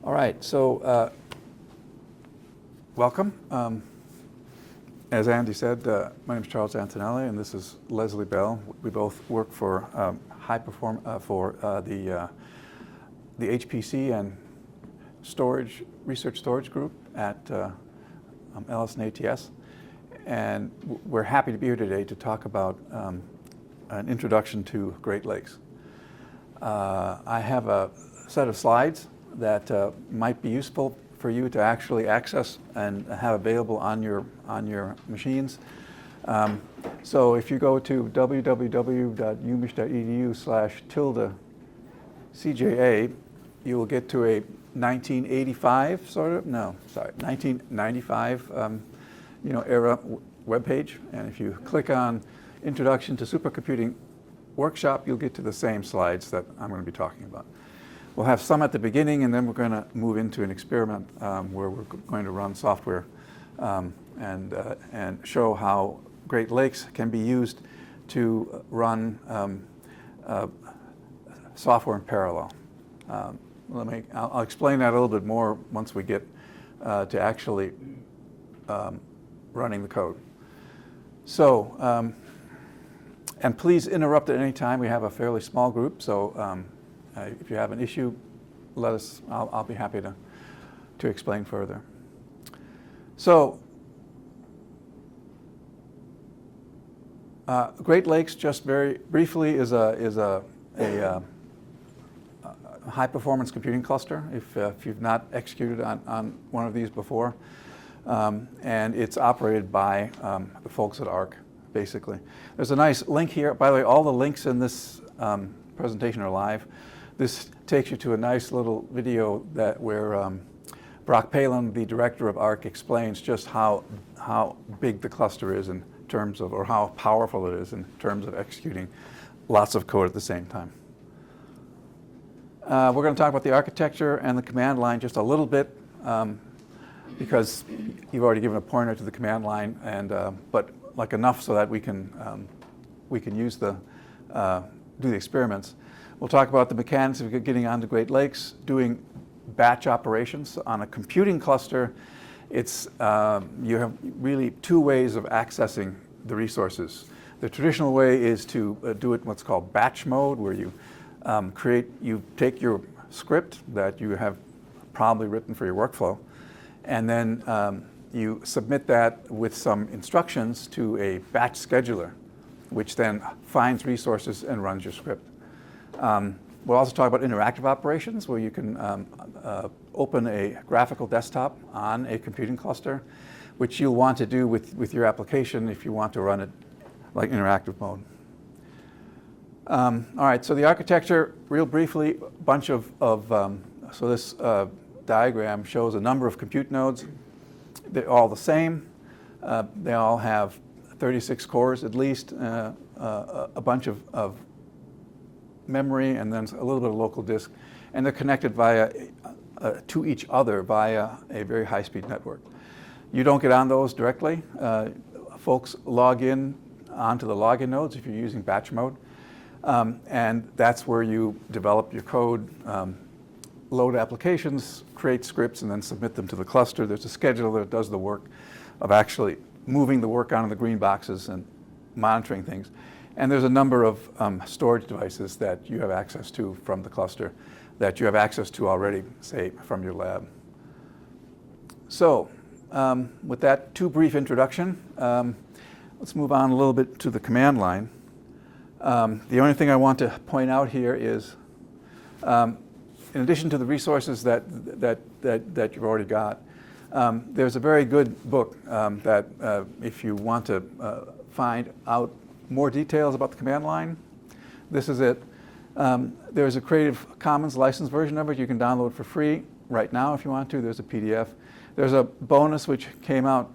All right, so welcome. As Andy said, my name is Charles Antonelli, and this is Leslie Bell. We both work for the HPC and research storage group at Analyst and ATS, and we're happy to be here today to talk about an introduction to Great Lakes. I have a set of slides that might be useful for you to actually access and have available on your machines. So if you go to www.umich.edu/CJA, you will get to a 1995 era webpage, and if you click on Introduction to Supercomputing Workshop, you'll get to the same slides that I'm going to be talking about. We'll have some at the beginning, and then we're going to move into an experiment where we're going to run software and show how Great Lakes can be used to run software in parallel. I'll explain that a little bit more once we get to actually running the code. So, and please interrupt at any time. We have a fairly small group, so if you have an issue, let us. I'll be happy to explain further. So, Great Lakes, just very briefly, is a high-performance computing cluster. If you've not executed on one of these before, and it's operated by the folks at ARC, basically. There's a nice link here. By the way, all the links in this presentation are live. This takes you to a nice little video where Brock Palin, the director of ARC, explains just how big the cluster is in terms of, or how powerful it is in terms of executing lots of code at the same time. We're going to talk about the architecture and the command line just a little bit, because you've already given a pointer to the command line, and but like enough so that we can use do the experiments. We'll talk about the mechanics of getting onto Great Lakes, doing batch operations on a computing cluster. It's you have really two ways of accessing the resources. The traditional way is to do it in what's called batch mode, where you take your script that you have probably written for your workflow, and then you submit that with some instructions to a batch scheduler, which then finds resources and runs your script. We'll also talk about interactive operations, where you can open a graphical desktop on a computing cluster, which you'll want to do with your application if you want to run it like interactive mode. All right, so the architecture, real briefly, so this diagram shows a number of compute nodes. They're all the same. They all have 36 cores at least, a bunch of memory, and then a little bit of local disk. And they're connected to each other via a very high-speed network. You don't get on those directly. Folks log in onto the login nodes if you're using batch mode. And that's where you develop your code, load applications, create scripts, and then submit them to the cluster. There's a scheduler that does the work of actually moving the work onto the green boxes and monitoring things. And there's a number of storage devices that you have access to from the cluster that you have access to already, say, from your lab. So with that too brief introduction, let's move on a little bit to the command line. The only thing I want to point out here is, in addition to the resources that you've already got, there's a very good book that if you want to find out more details about the command line, this is it. There's a Creative Commons licensed version of it. You can download for free right now if you want to. There's a PDF. There's a bonus which came out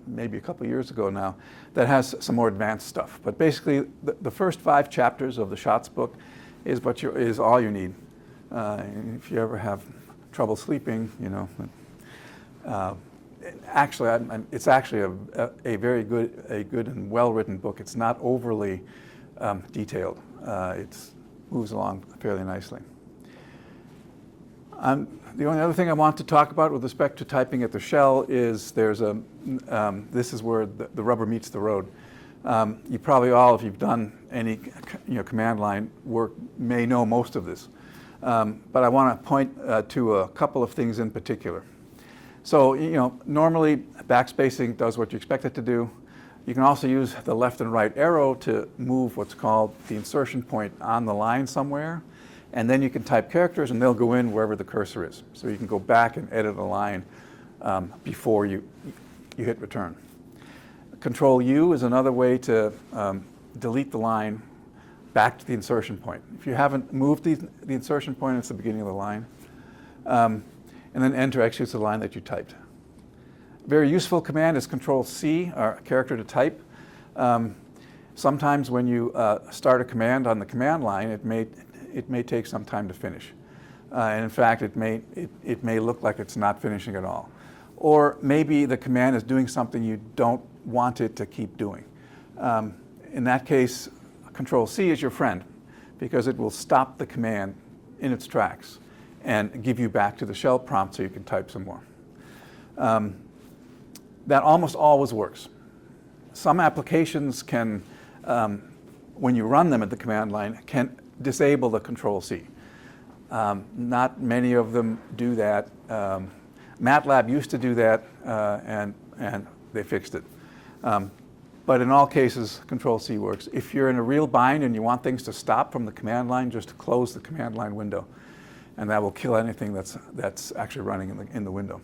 maybe a couple years ago now, that has some more advanced stuff. But basically, the first 5 chapters of the SHOTS book is all you need. If you ever have trouble sleeping, actually, it's actually a very good and well-written book. It's not overly detailed. It moves along fairly nicely. The only other thing I want to talk about with respect to typing at the shell is there's a, this is where the rubber meets the road. You probably all, if you've done any command line work, may know most of this. But I want to point to a couple of things in particular. So, normally backspacing does what you expect it to do. You can also use the left and right arrow to move what's called the insertion point on the line somewhere. And then you can type characters and they'll go in wherever the cursor is. So you can go back and edit a line before you hit return. Control U is another way to delete the line back to the insertion point. If you haven't moved the insertion point, it's the beginning of the line. And then Enter executes the line that you typed. Very useful command is Control C, or character to type. Sometimes when you start a command on the command line, it may take some time to finish. And in fact, it may look like it's not finishing at all. Or maybe the command is doing something you don't want it to keep doing. In that case, Control C is your friend, because it will stop the command in its tracks and give you back to the shell prompt so you can type some more. That almost always works. Some applications can, when you run them at the command line, can disable the Control C. Not many of them do that. MATLAB used to do that, and they fixed it. But in all cases, Control C works. If you're in a real bind and you want things to stop from the command line, just close the command line window, and that will kill anything that's actually running in the window.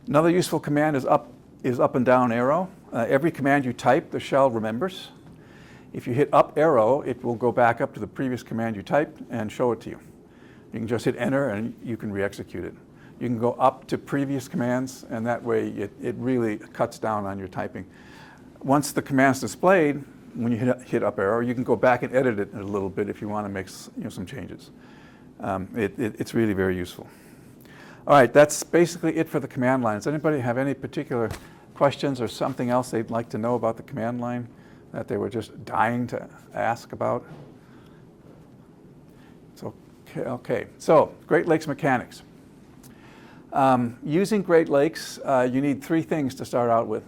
Another useful command is up and down arrow. Every command you type, the shell remembers. If you hit up arrow, it will go back up to the previous command you typed and show it to you. You can just hit enter and you can re-execute it. You can go up to previous commands, and that way it really cuts down on your typing. Once the command's displayed, when you hit up arrow, you can go back and edit it a little bit if you want to make some changes. It's really very useful. All right, that's basically it for the command line. Does anybody have any particular questions or something else they'd like to know about the command line that they were just dying to ask about? Okay. So Great Lakes mechanics. Using Great Lakes, you need three things to start out with.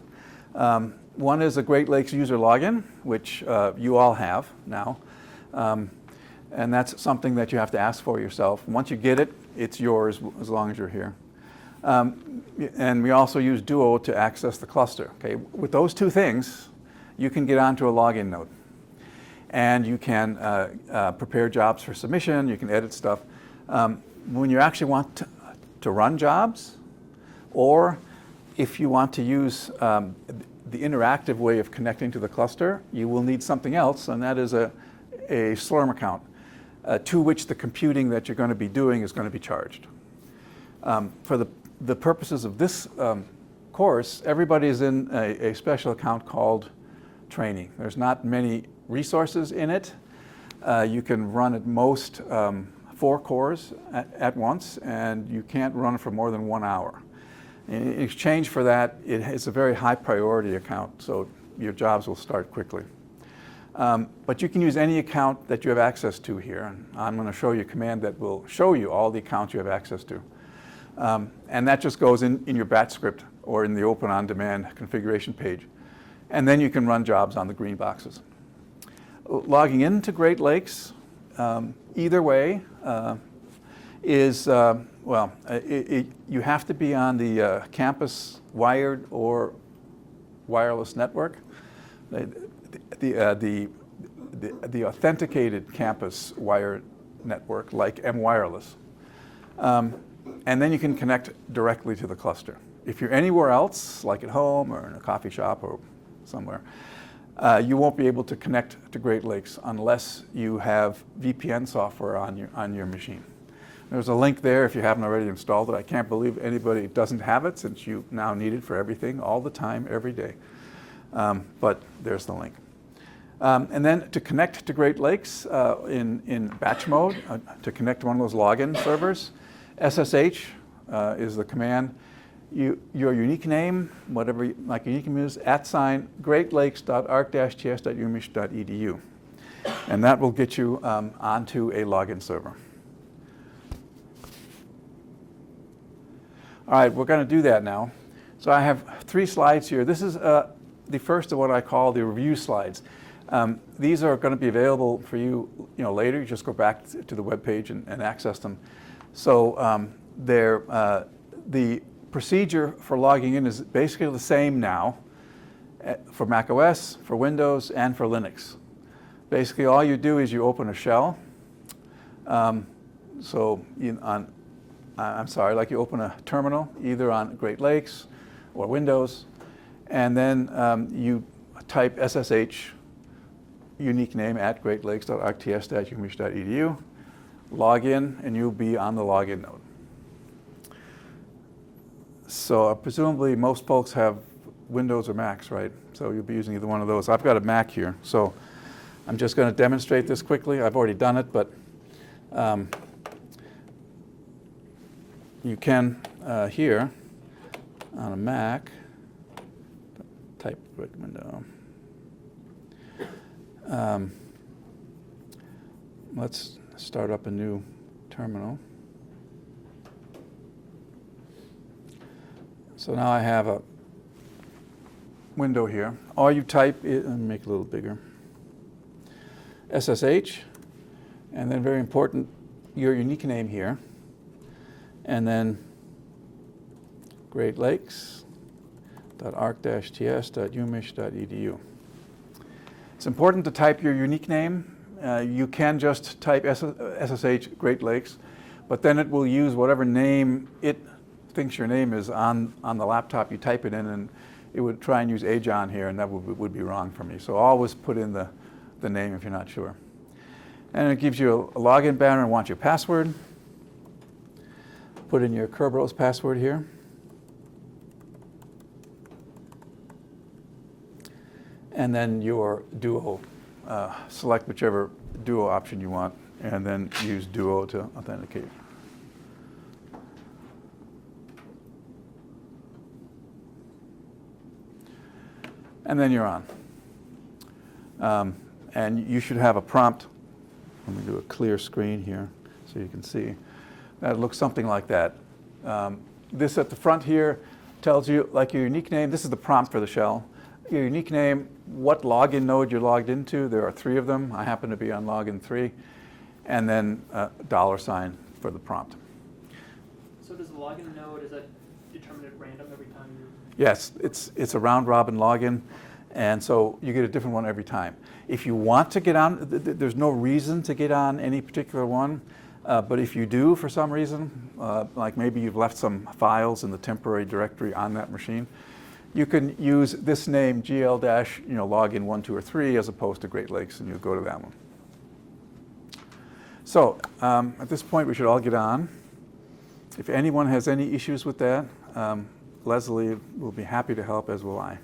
One is a Great Lakes user login, which you all have now. And that's something that you have to ask for yourself. Once you get it, it's yours as long as you're here. And we also use Duo to access the cluster. Okay, with those two things, you can get onto a login node. And you can prepare jobs for submission, you can edit stuff. When you actually want to run jobs, or if you want to use the interactive way of connecting to the cluster, you will need something else, and that is a Slurm account to which the computing that you're going to be doing is going to be charged. For the purposes of this course, everybody is in a special account called training. There's not many resources in it. You can run at most 4 cores at once, and you can't run for more than 1 hour. In exchange for that, it's a very high priority account, so your jobs will start quickly. But you can use any account that you have access to here. And I'm going to show you a command that will show you all the accounts you have access to. And that just goes in your batch script or in the Open On Demand configuration page. And then you can run jobs on the green boxes. Logging into Great Lakes, either way, is, you have to be on the campus wired or wireless network. The authenticated campus wired network, like M-Wireless. And then you can connect directly to the cluster. If you're anywhere else, like at home or in a coffee shop or somewhere, you won't be able to connect to Great Lakes unless you have VPN software on your machine. There's a link there if you haven't already installed it. I can't believe anybody doesn't have it, since you now need it for everything, all the time, every day. But there's the link. And then to connect to Great Lakes in batch mode, to connect to one of those login servers, SSH is the command. Your unique name, whatever unique name is, @greatlakes.arc-ts.umich.edu. And that will get you onto a login server. All right, we're going to do that now. So I have 3 slides here. This is the first of what I call the review slides. These are going to be available for you, later. You just go back to the web page and access them. So the procedure for logging in is basically the same now for Mac OS, for Windows, and for Linux. Basically, all you do is you open a shell. Like you open a terminal, either on Great Lakes or Windows, and then you type SSH unique name at greatlakes.arcts-umich.edu, log in, and you'll be on the login node. So presumably most folks have Windows or Macs, right? So you'll be using either one of those. I've got a Mac here, so I'm just going to demonstrate this quickly. I've already done it, but you can here on a Mac type quick window. Let's start up a new terminal. So now I have a window here. All you type is, let me make it a little bigger, SSH, and then very important, your unique name here, and then greatlakes.arc-ts.umich.edu. It's important to type your unique name. You can just type SSH Great Lakes, but then it will use whatever name it thinks your name is on the laptop you type it in, and it would try and use Ajon here, and that would be wrong for me. So always put in the name if you're not sure. And it gives you a login banner and wants your password. Put in your Kerberos password here. And then your Duo. Select whichever Duo option you want, and then use Duo to authenticate. And then you're on. And you should have a prompt. Let me do a clear screen here so you can see. That looks something like that. This at the front here tells you like your unique name. This is the prompt for the shell. Your unique name, what login node you're logged into. There are 3 of them. I happen to be on login 3. And then $sign for the prompt. So does the login node, is that determined at random every time you? Yes, it's a round robin login. And so you get a different one every time. If you want to get on, there's no reason to get on any particular one. But if you do for some reason, like maybe you've left some files in the temporary directory on that machine, you can use this name gl-login 1, 2, or 3 as opposed to Great Lakes, and you go to that one. So at this point, we should all get on. If anyone has any issues with that, Leslie will be happy to help, as will I.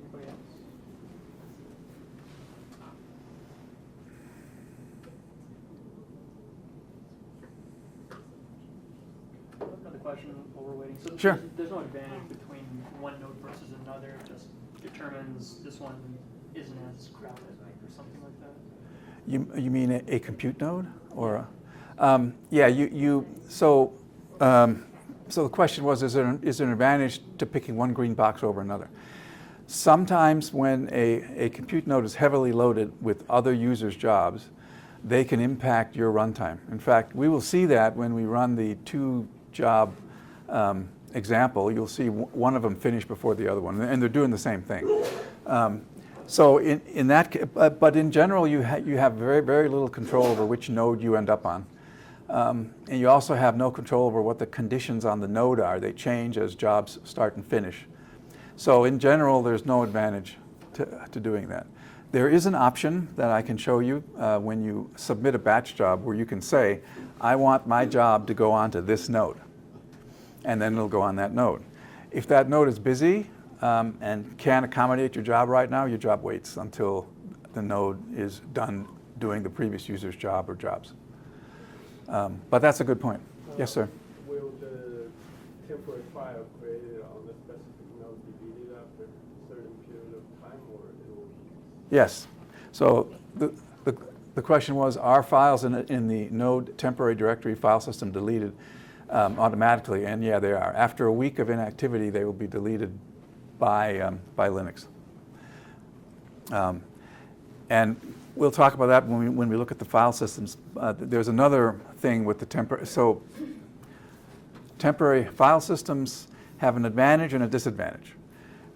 Anybody else? Another question while we're waiting. So Sure. There's no advantage between one node versus another. It just determines this one isn't as crowded, right, or something like that. You mean a compute node, or? Yeah. So the question was: is there an advantage to picking one green box over another? Sometimes when a compute node is heavily loaded with other users' jobs, they can impact your runtime. In fact, we will see that when we run the 2-job example. You'll see one of them finish before the other one, and they're doing the same thing. So in that, but in general, you have very, very little control over which node you end up on. And you also have no control over what the conditions on the node are. They change as jobs start and finish. So in general, there's no advantage to doing that. There is an option that I can show you when you submit a batch job where you can say, I want my job to go on to this node. And then it'll go on that node. If that node is busy and can't accommodate your job right now, your job waits until the node is done doing the previous user's job or jobs. But that's a good point. Yes, sir? Will the temporary file created on the specific node be deleted after a certain period of time, or it will? Yes. So the question was, are files in the node temporary directory file system deleted automatically? And yeah, they are. After a week of inactivity, they will be deleted by Linux. And we'll talk about that when we look at the file systems. There's another thing with the temporary. So temporary file systems have an advantage and a disadvantage.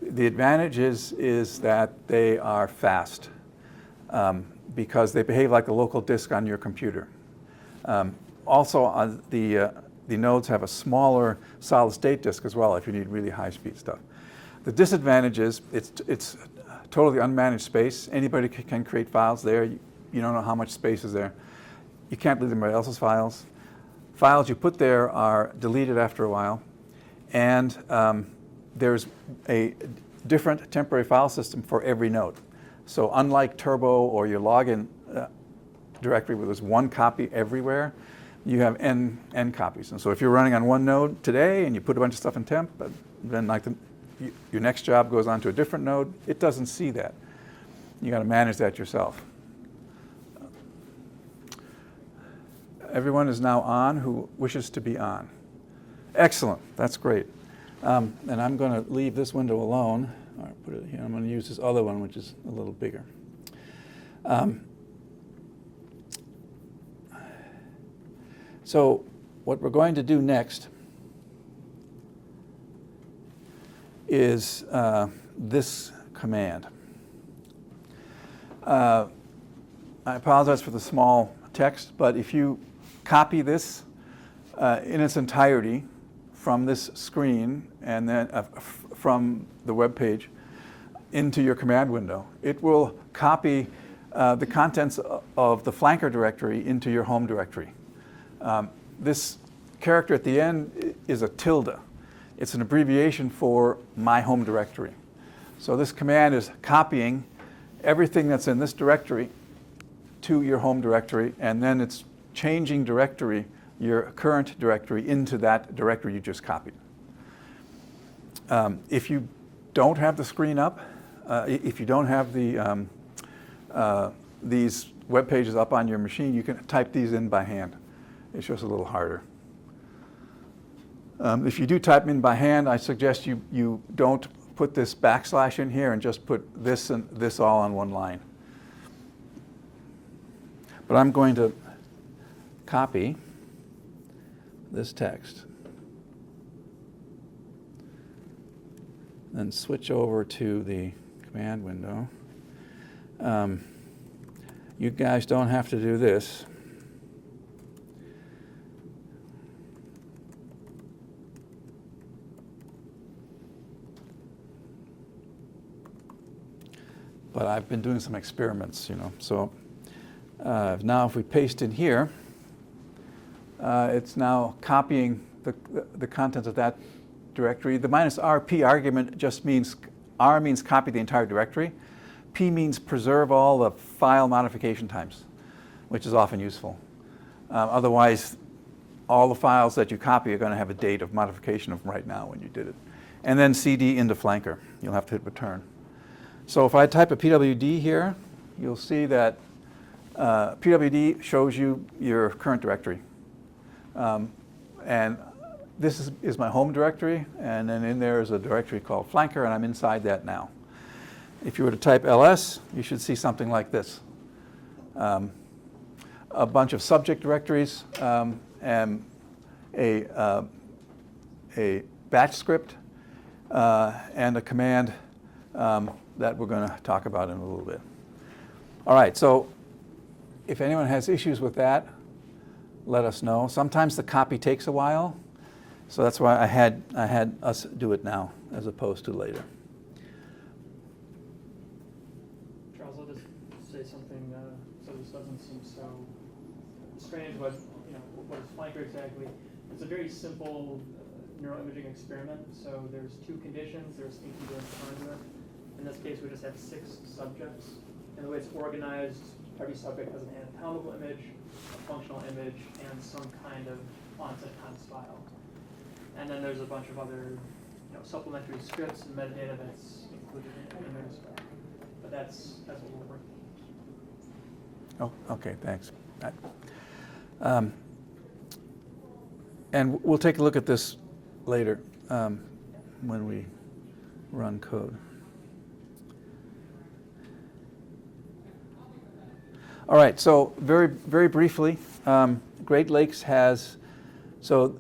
The advantage is that they are fast because they behave like a local disk on your computer. Also, the nodes have a smaller solid-state disk as well if you need really high-speed stuff. The disadvantage is it's totally unmanaged space. Anybody can create files there. You don't know how much space is there. You can't delete anybody else's files. Files you put there are deleted after a while. And there's a different temporary file system for every node. So unlike Turbo or your login directory where there's one copy everywhere, you have n copies. And so if you're running on one node today and you put a bunch of stuff in temp, but then like your next job goes on to a different node, it doesn't see that. You got to manage that yourself. Everyone is now on who wishes to be on. Excellent. That's great. And I'm going to leave this window alone. All right, put it here. I'm going to use this other one, which is a little bigger. So what we're going to do next is this command. I apologize for the small text, but if you copy this in its entirety from this screen and then from the web page into your command window, it will copy the contents of the flanker directory into your home directory. This character at the end is a tilde. It's an abbreviation for my home directory. So this command is copying everything that's in this directory to your home directory, and then it's changing directory, your current directory, into that directory you just copied. If you don't have the screen up, if you don't have these web pages up on your machine, you can type these in by hand. It's just a little harder. If you do type them in by hand, I suggest you don't put this backslash in here and just put this and this all on one line. But I'm going to copy this text and switch over to the command window. You guys don't have to do this. But I've been doing some experiments, So now if we paste in here, it's now copying the contents of that directory. The -rp argument just means, R means copy the entire directory. P means preserve all the file modification times, which is often useful. Otherwise, all the files that you copy are going to have a date of modification of right now when you did it. And then CD into flanker. You'll have to hit return. So if I type a PWD here, you'll see that PWD shows you your current directory. And this is my home directory, and then in there is a directory called flanker, and I'm inside that now. If you were to type ls, you should see something like this. A bunch of subject directories, and a batch script, and a command that we're going to talk about in a little bit. All right, so if anyone has issues with that, let us know. Sometimes the copy takes a while, so that's why I had us do it now as opposed to later. Charles, I'll just say something so this doesn't seem so strange. What is flanker exactly? It's a very simple neuroimaging experiment. So there's two conditions. There's integer and conjugate. In this case, we just have 6 subjects. And the way it's organized, every subject has an anatomical image, a functional image, and some kind of onset const file. And then there's a bunch of other supplementary scripts and metadata that's included in there as well. But that's what we're working Oh, okay, thanks. And we'll take a look at this later when we run code. All right, so very briefly, Great Lakes has, so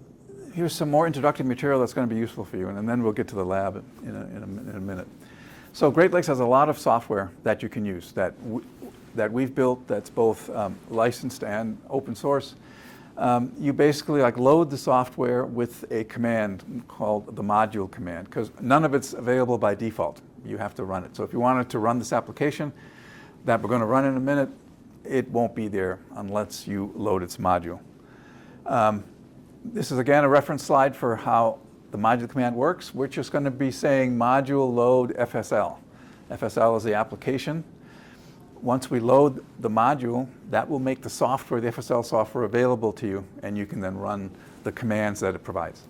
here's some more introductory material that's going to be useful for you, and then we'll get to the lab in a minute. So Great Lakes has a lot of software that you can use that we've built that's both licensed and open source. You basically load the software with a command called the module command, because none of it's available by default. You have to run it. So if you wanted to run this application that we're going to run in a minute, it won't be there unless you load its module. This is again a reference slide for how the module command works. We're just going to be saying module load FSL. FSL is the application. Once we load the module, that will make the software, the FSL software, available to you, and you can then run the commands that it provides.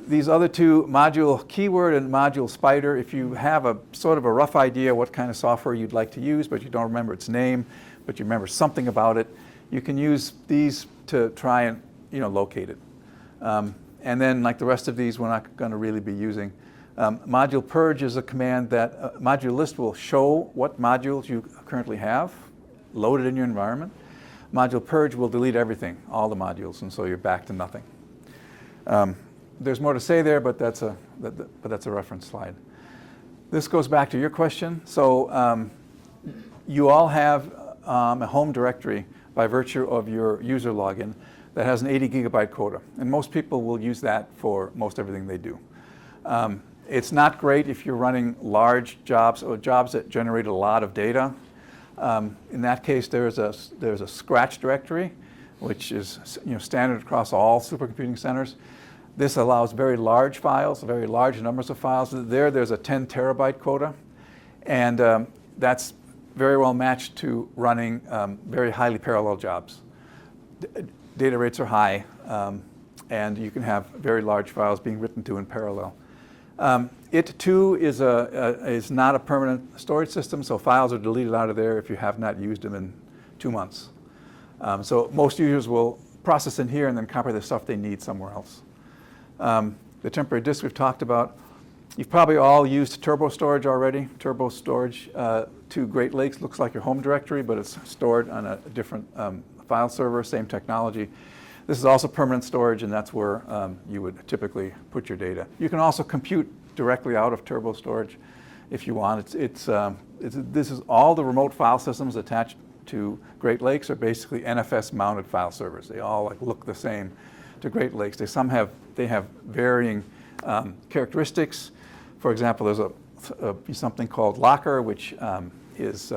These other two, module keyword and module spider, if you have a sort of a rough idea what kind of software you'd like to use, but you don't remember its name, but you remember something about it, you can use these to try and locate it. And then, like the rest of these, we're not going to really be using. Module purge is a command that module list will show what modules you currently have loaded in your environment. Module purge will delete everything, all the modules, and so you're back to nothing. There's more to say there, but that's a reference slide. This goes back to your question. So you all have a home directory by virtue of your user login that has an 80 gigabyte quota, and most people will use that for most everything they do. It's not great if you're running large jobs or jobs that generate a lot of data. In that case, there's a scratch directory, which is standard across all supercomputing centers. This allows very large files, very large numbers of files. There's a 10 terabyte quota, and that's very well matched to running very highly parallel jobs. Data rates are high, and you can have very large files being written to in parallel. It too is not a permanent storage system, so files are deleted out of there if you have not used them in 2 months. So most users will process in here and then copy the stuff they need somewhere else. The temporary disk we've talked about. You've probably all used turbo storage already. Turbo storage to Great Lakes looks like your home directory, but it's stored on a different file server, same technology. This is also permanent storage, and that's where you would typically put your data. You can also compute directly out of turbo storage if you want. This is all the remote file systems attached to Great Lakes are basically NFS-mounted file servers. They all look the same to Great Lakes. They have varying characteristics. For example, there's something called Locker, which is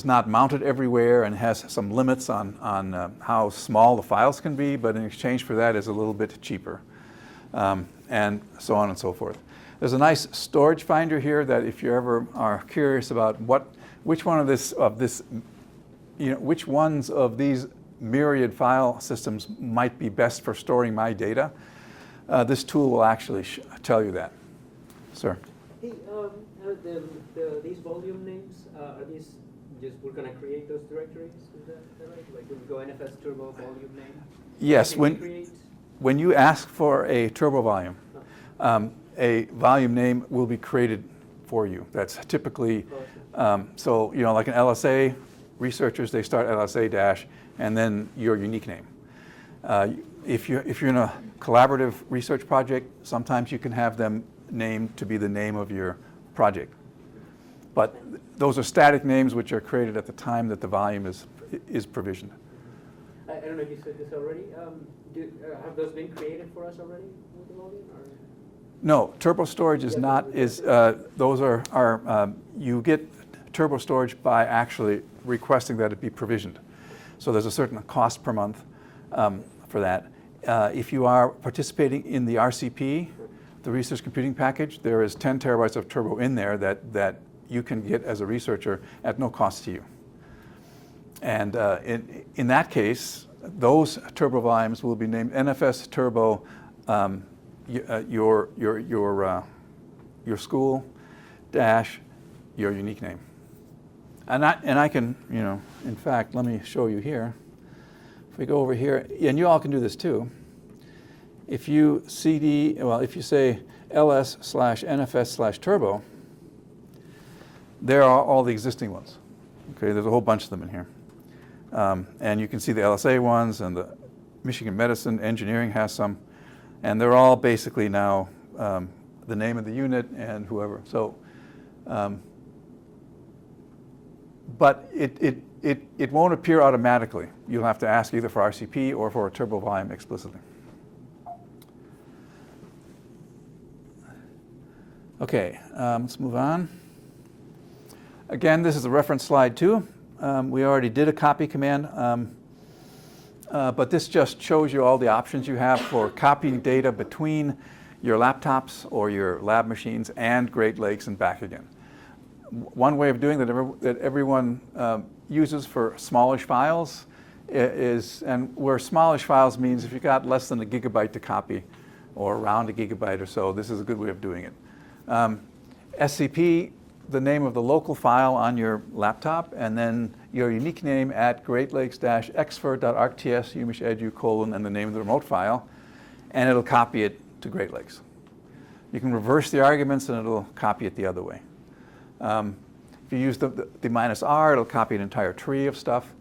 not mounted everywhere and has some limits on how small the files can be, but in exchange for that is a little bit cheaper, and so on and so forth. There's a nice storage finder here that if you ever are curious about which ones of these myriad file systems might be best for storing my data, this tool will actually tell you that. Sir? Hey, these volume names, are these just we're going to create those directories? Is that right? Like we go NFS turbo volume name? Yes. When you ask for a turbo volume, a volume name will be created for you. That's typically, so like an LSA, researchers, they start LSA dash and then your unique name. If you're in a collaborative research project, sometimes you can have them named to be the name of your project. But those are static names which are created at the time that the volume is provisioned. I don't know if you said this already. Have those been created for us already with the volume? Or? No, turbo storage is not. Those are you get turbo storage by actually requesting that it be provisioned. So there's a certain cost per month for that. If you are participating in the RCP, the research computing package, there is 10 terabytes of turbo in there that you can get as a researcher at no cost to you. And in that case, those turbo volumes will be named NFS Turbo, your school dash your unique name. And I can, you know, in fact, let me show you here. If we go over here, and you all can do this too. If you if you say ls/nfs/turbo, there are all the existing ones. Okay, there's a whole bunch of them in here. And you can see the LSA ones, and the Michigan Medicine Engineering has some. And they're all basically now the name of the unit and whoever. So, but it won't appear automatically. You'll have to ask either for RCP or for a turbo volume explicitly. Okay, let's move on. Again, this is a reference slide too. We already did a copy command, but this just shows you all the options you have for copying data between your laptops or your lab machines and Great Lakes and back again. One way of doing that everyone uses for smallish files is, and where smallish files means if you've got less than a gigabyte to copy or around a gigabyte or so, this is a good way of doing it. SCP, the name of the local file on your laptop, and then your unique name at greatlakes-exfer.arcts/edu:, and the name of the remote file, and it'll copy it to Great Lakes. You can reverse the arguments and it'll copy it the other way. If you use the -R, it'll copy an entire tree of stuff.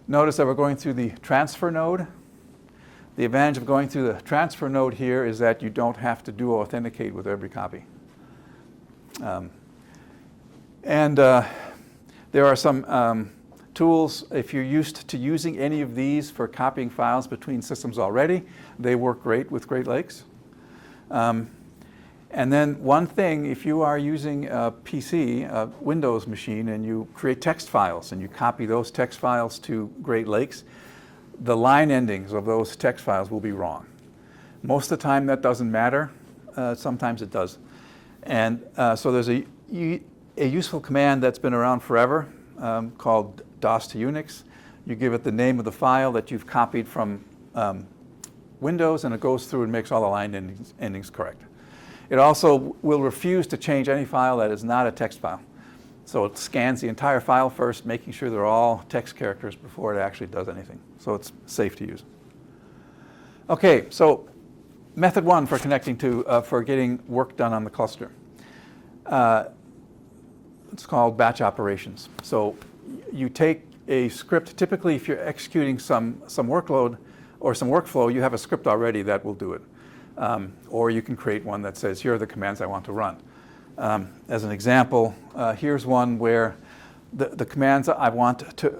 Notice that we're going through the transfer node. The advantage of going through the transfer node here is that you don't have to do authenticate with every copy. There are some tools, if you're used to using any of these for copying files between systems already, they work great with Great Lakes. And then one thing, if you are using a PC, a Windows machine, and you create text files and you copy those text files to Great Lakes, the line endings of those text files will be wrong. Most of the time that doesn't matter. Sometimes it does. And so there's a useful command that's been around forever called DOS to Unix. You give it the name of the file that you've copied from Windows, and it goes through and makes all the line endings correct. It also will refuse to change any file that is not a text file. So it scans the entire file first, making sure they're all text characters before it actually does anything. So it's safe to use. Okay, so method one for connecting to, for getting work done on the cluster. It's called batch operations. So you take a script, typically if you're executing some workload or some workflow, you have a script already that will do it. Or you can create one that says, here are the commands I want to run. As an example, here's one where the commands I want to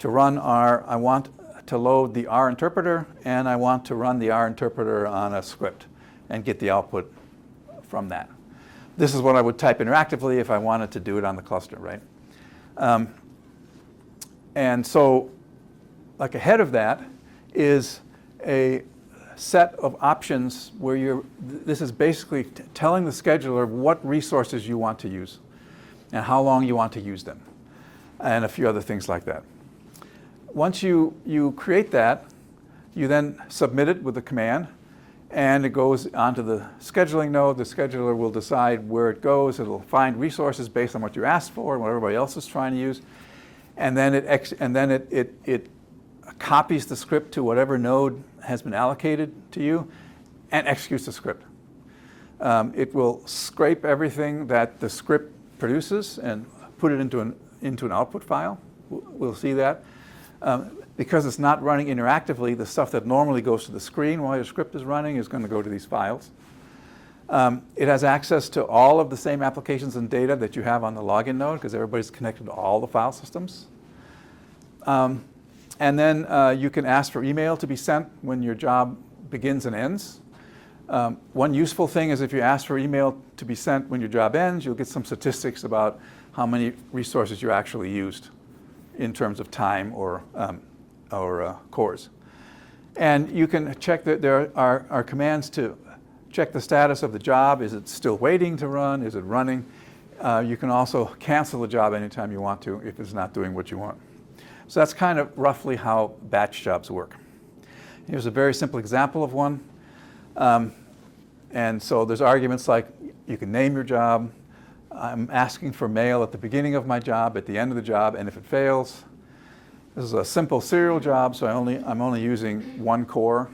run are, I want to load the R interpreter, and I want to run the R interpreter on a script and get the output from that. This is what I would type interactively if I wanted to do it on the cluster, right? And so, like ahead of that is a set of options where this is basically telling the scheduler what resources you want to use and how long you want to use them, and a few other things like that. Once you create that, you then submit it with the command, and it goes onto the scheduling node. The scheduler will decide where it goes. It'll find resources based on what you asked for and what everybody else is trying to use, and then it copies the script to whatever node has been allocated to you and executes the script. It will scrape everything that the script produces and put it into an output file. We'll see that. Because it's not running interactively, the stuff that normally goes to the screen while your script is running is going to go to these files. It has access to all of the same applications and data that you have on the login node, because everybody's connected to all the file systems. And then you can ask for email to be sent when your job begins and ends. One useful thing is if you ask for email to be sent when your job ends, you'll get some statistics about how many resources you actually used in terms of time or cores. And you can check that there are commands to check the status of the job. Is it still waiting to run? Is it running? You can also cancel the job anytime you want to if it's not doing what you want. So that's kind of roughly how batch jobs work. Here's a very simple example of one. And so there's arguments like you can name your job, I'm asking for mail at the beginning of my job, at the end of the job, and if it fails, this is a simple serial job, so I'm only using one core,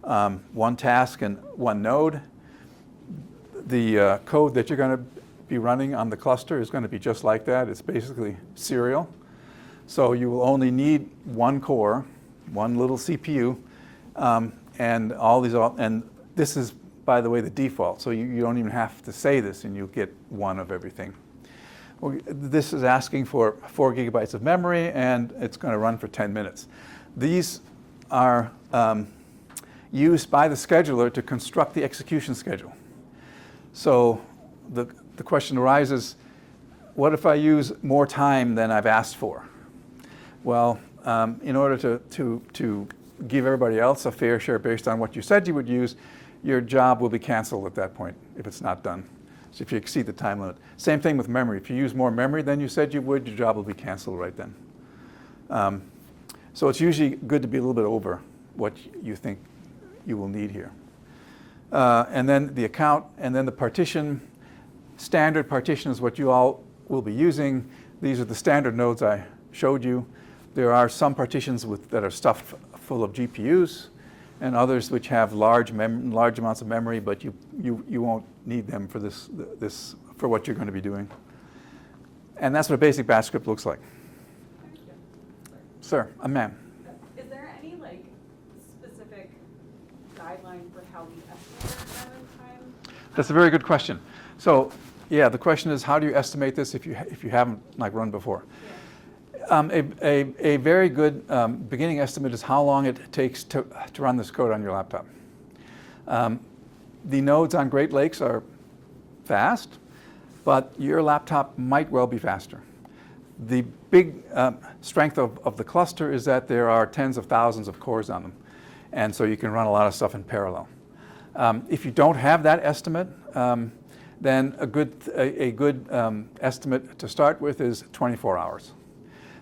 one task, and one node. The code that you're going to be running on the cluster is going to be just like that. It's basically serial. So you will only need one core, one little CPU, and this is, by the way, the default. So you don't even have to say this, and you'll get one of everything. Well, this is asking for 4 gigabytes of memory, and it's going to run for 10 minutes. These are used by the scheduler to construct the execution schedule. So the question arises, what if I use more time than I've asked for? Well, in order to give everybody else a fair share based on what you said you would use, your job will be canceled at that point if it's not done. So if you exceed the time limit. Same thing with memory. If you use more memory than you said you would, your job will be canceled right then. So it's usually good to be a little bit over what you think you will need here. And then the account, and then the partition. Standard partition is what you all will be using. These are the standard nodes I showed you. There are some partitions that are stuffed full of GPUs, and others which have large amounts of memory, but you won't need them for for what you're going to be doing. And that's what a basic bash script looks like. Sir, ma'am. Is there any specific guideline for how we estimate our memory time? That's a very good question. So yeah, the question is, how do you estimate this if you haven't run before? Yeah. A very good beginning estimate is how long it takes to run this code on your laptop. The nodes on Great Lakes are fast, but your laptop might well be faster. The big strength of the cluster is that there are tens of thousands of cores on them, and so you can run a lot of stuff in parallel. If you don't have that estimate, then a good estimate to start with is 24 hours.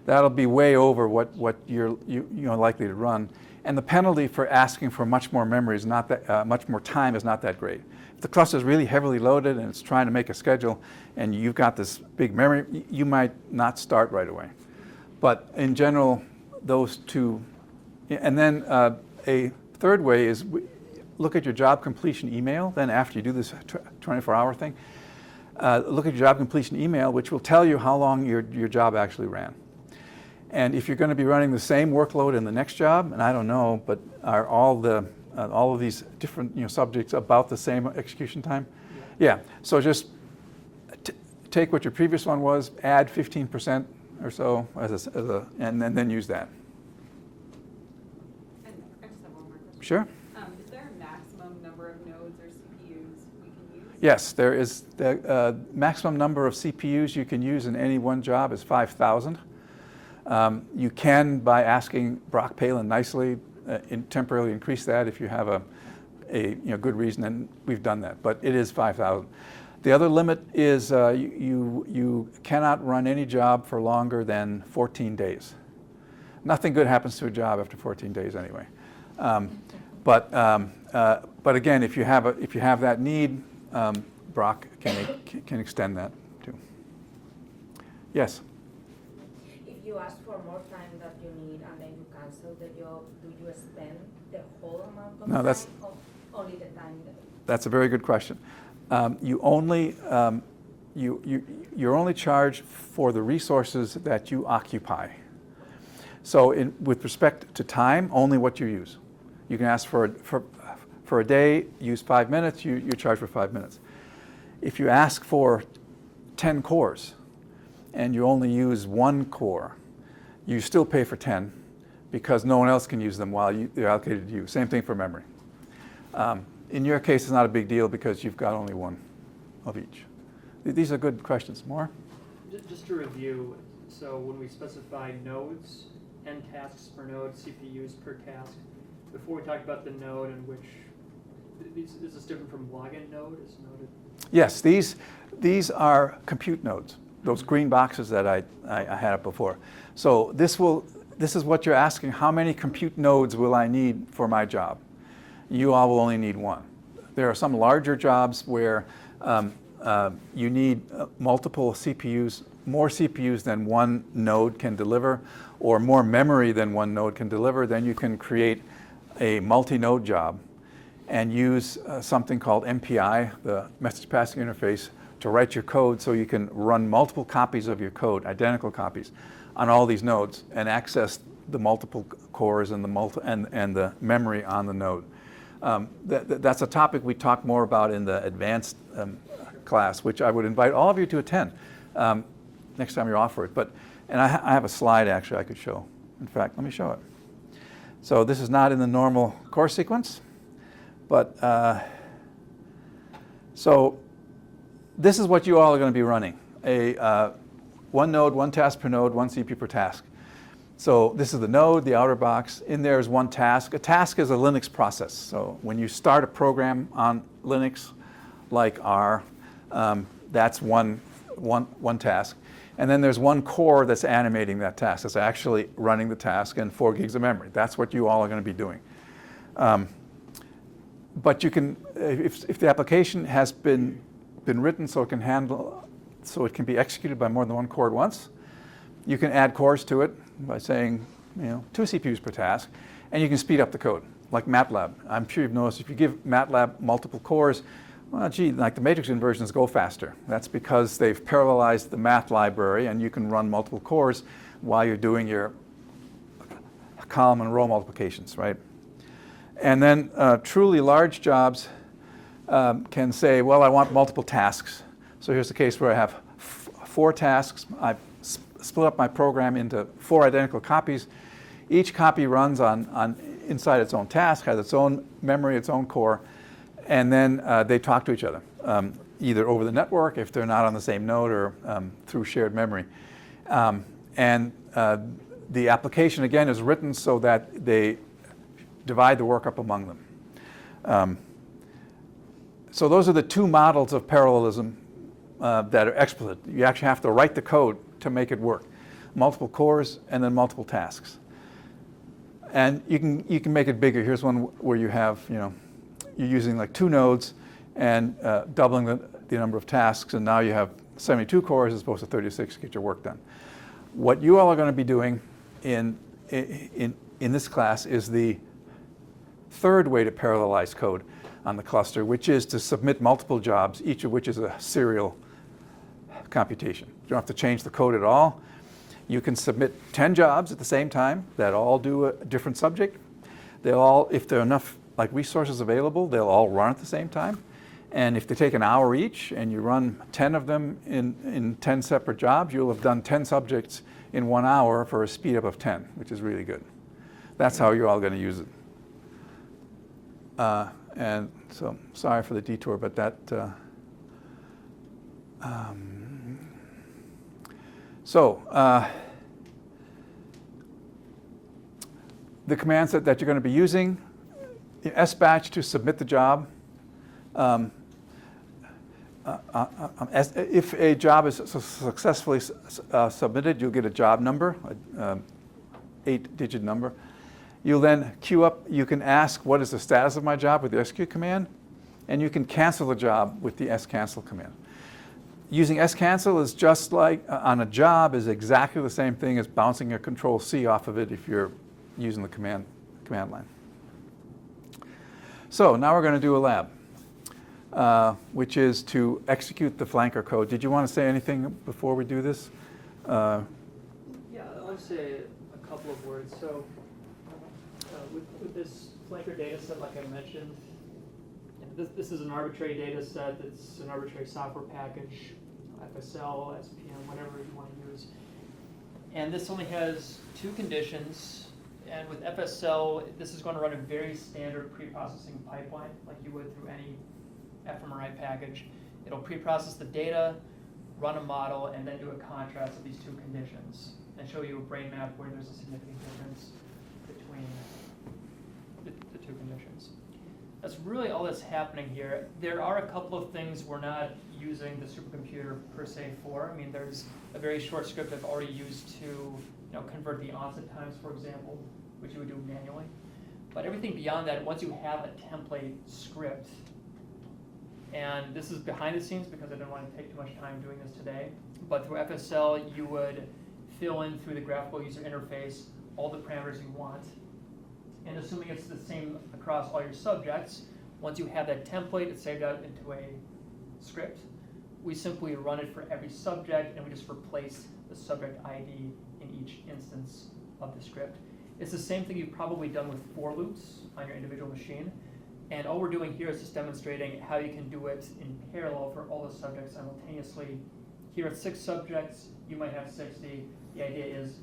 That'll be way over what you're likely to run, and the penalty for asking for much more memory is not that much more time is not that great. If the cluster is really heavily loaded and it's trying to make a schedule, and you've got this big memory, you might not start right away. But in general, those two, and then a third way is look at your job completion email. Then after you do this 24-hour thing, look at your job completion email, which will tell you how long your job actually ran. And if you're going to be running the same workload in the next job, and I don't know, but are all of these different subjects about the same execution time? Yeah. So just take what your previous one was, add 15% or so and then use that. And I just have one more question. Sure. Is there a maximum number of nodes or CPUs we can use? Yes, there is. The maximum number of CPUs you can use in any one job is 5,000. You can, by asking Brock Palin nicely, temporarily increase that if you have a good reason, and we've done that. But it is 5,000. The other limit is you cannot run any job for longer than 14 days. Nothing good happens to a job after 14 days anyway. But again, if you have that need, Brock can extend that too. Yes. If you ask for more time that you need and then you cancel the job, do you spend the whole amount of No, that's- time or only the time that? That's a very good question. You're only charged for the resources that you occupy. So with respect to time, only what you use. You can ask for a day, use 5 minutes, you're charged for 5 minutes. If you ask for 10 cores and you only use 1 core, you still pay for 10 because no one else can use them while they're allocated to you. Same thing for memory. In your case, it's not a big deal because you've got only one of each. These are good questions. More? Just to review, so when we specify nodes, n tasks per node, CPUs per task, before we talked about the node in which, is this different from login node? Is node Yes, these are compute nodes, those green boxes that I had up before. So this is what you're asking, how many compute nodes will I need for my job? You all will only need one. There are some larger jobs where you need multiple CPUs, more CPUs than one node can deliver, or more memory than one node can deliver, then you can create a multi-node job and use something called MPI, the message passing interface, to write your code so you can run multiple copies of your code, identical copies, on all these nodes and access the multiple cores and the memory on the node. That's a topic we talk more about in the advanced class, which I would invite all of you to attend next time you're offered. And I have a slide actually I could show. In fact, let me show it. So this is not in the normal course sequence, but so this is what you all are going to be running. One node, one task per node, one CPU per task. So this is the node, the outer box. In there is one task. A task is a Linux process. So when you start a program on Linux, like R, that's one task. And then there's one core that's animating that task. That's actually running the task and 4 gigs of memory. That's what you all are going to be doing. But you can, if the application has been written so it can handle, so it can be executed by more than one core at once, you can add cores to it by saying, 2 CPUs per task, and you can speed up the code, like MATLAB. I'm sure you've noticed if you give MATLAB multiple cores, well, gee, like the matrix inversions go faster. That's because they've parallelized the math library, and you can run multiple cores while you're doing your column and row multiplications, right? And then truly large jobs can say, well, I want multiple tasks. So here's the case where I have 4 tasks. I've split up my program into 4 identical copies. Each copy runs on inside its own task, has its own memory, its own core, and then they talk to each other, either over the network if they're not on the same node, or through shared memory. And the application, again, is written so that they divide the work up among them. So those are the 2 models of parallelism that are explicit. You actually have to write the code to make it work. Multiple cores and then multiple tasks. And you can make it bigger. Here's one where you have, you're using like 2 nodes and doubling the number of tasks, and now you have 72 cores as opposed to 36 to get your work done. What you all are going to be doing in this class is the 3rd way to parallelize code on the cluster, which is to submit multiple jobs, each of which is a serial computation. You don't have to change the code at all. You can submit 10 jobs at the same time that all do a different subject. They'll all, if there are enough resources available, they'll all run at the same time. And if they take an hour each and you run 10 of them in 10 separate jobs, you'll have done 10 subjects in 1 hour for a speed up of 10, which is really good. That's how you're all going to use it. And so, sorry for the detour, but that. The commands that you're going to be using: sbatch to submit the job. If a job is successfully submitted, you'll get a job number, an 8-digit number. You'll then queue up. You can ask, what is the status of my job with the SQ command, and you can cancel the job with the scancel command. Using scancel is just like on a job is exactly the same thing as bouncing a Control-C off of it if you're using the command line. So now we're going to do a lab, which is to execute the flanker code. Did you want to say anything before we do this? Yeah, I'll say a couple of words. So with this flanker data set, like I mentioned, this is an arbitrary data set. It's an arbitrary software package, FSL, SPM, whatever you want to use. And this only has 2 conditions. And with FSL, this is going to run a very standard pre-processing pipeline, like you would through any fMRI package. It'll pre-process the data, run a model, and then do a contrast of these 2 conditions, and show you a brain map where there's a significant difference between the 2 conditions. That's really all that's happening here. There are a couple of things we're not using the supercomputer per se for. I mean, there's a very short script I've already used to convert the onset times, for example, which you would do manually. But everything beyond that, once you have a template script, And this is behind the scenes because I didn't want to take too much time doing this today. But through FSL, you would fill in through the graphical user interface all the parameters you want. And assuming it's the same across all your subjects, once you have that template, it's saved out into a script. We simply run it for every subject, and we just replace the subject ID in each instance of the script. It's the same thing you've probably done with for loops on your individual machine. And all we're doing here is just demonstrating how you can do it in parallel for all the subjects simultaneously. Here at 6 subjects, you might have 60. The idea is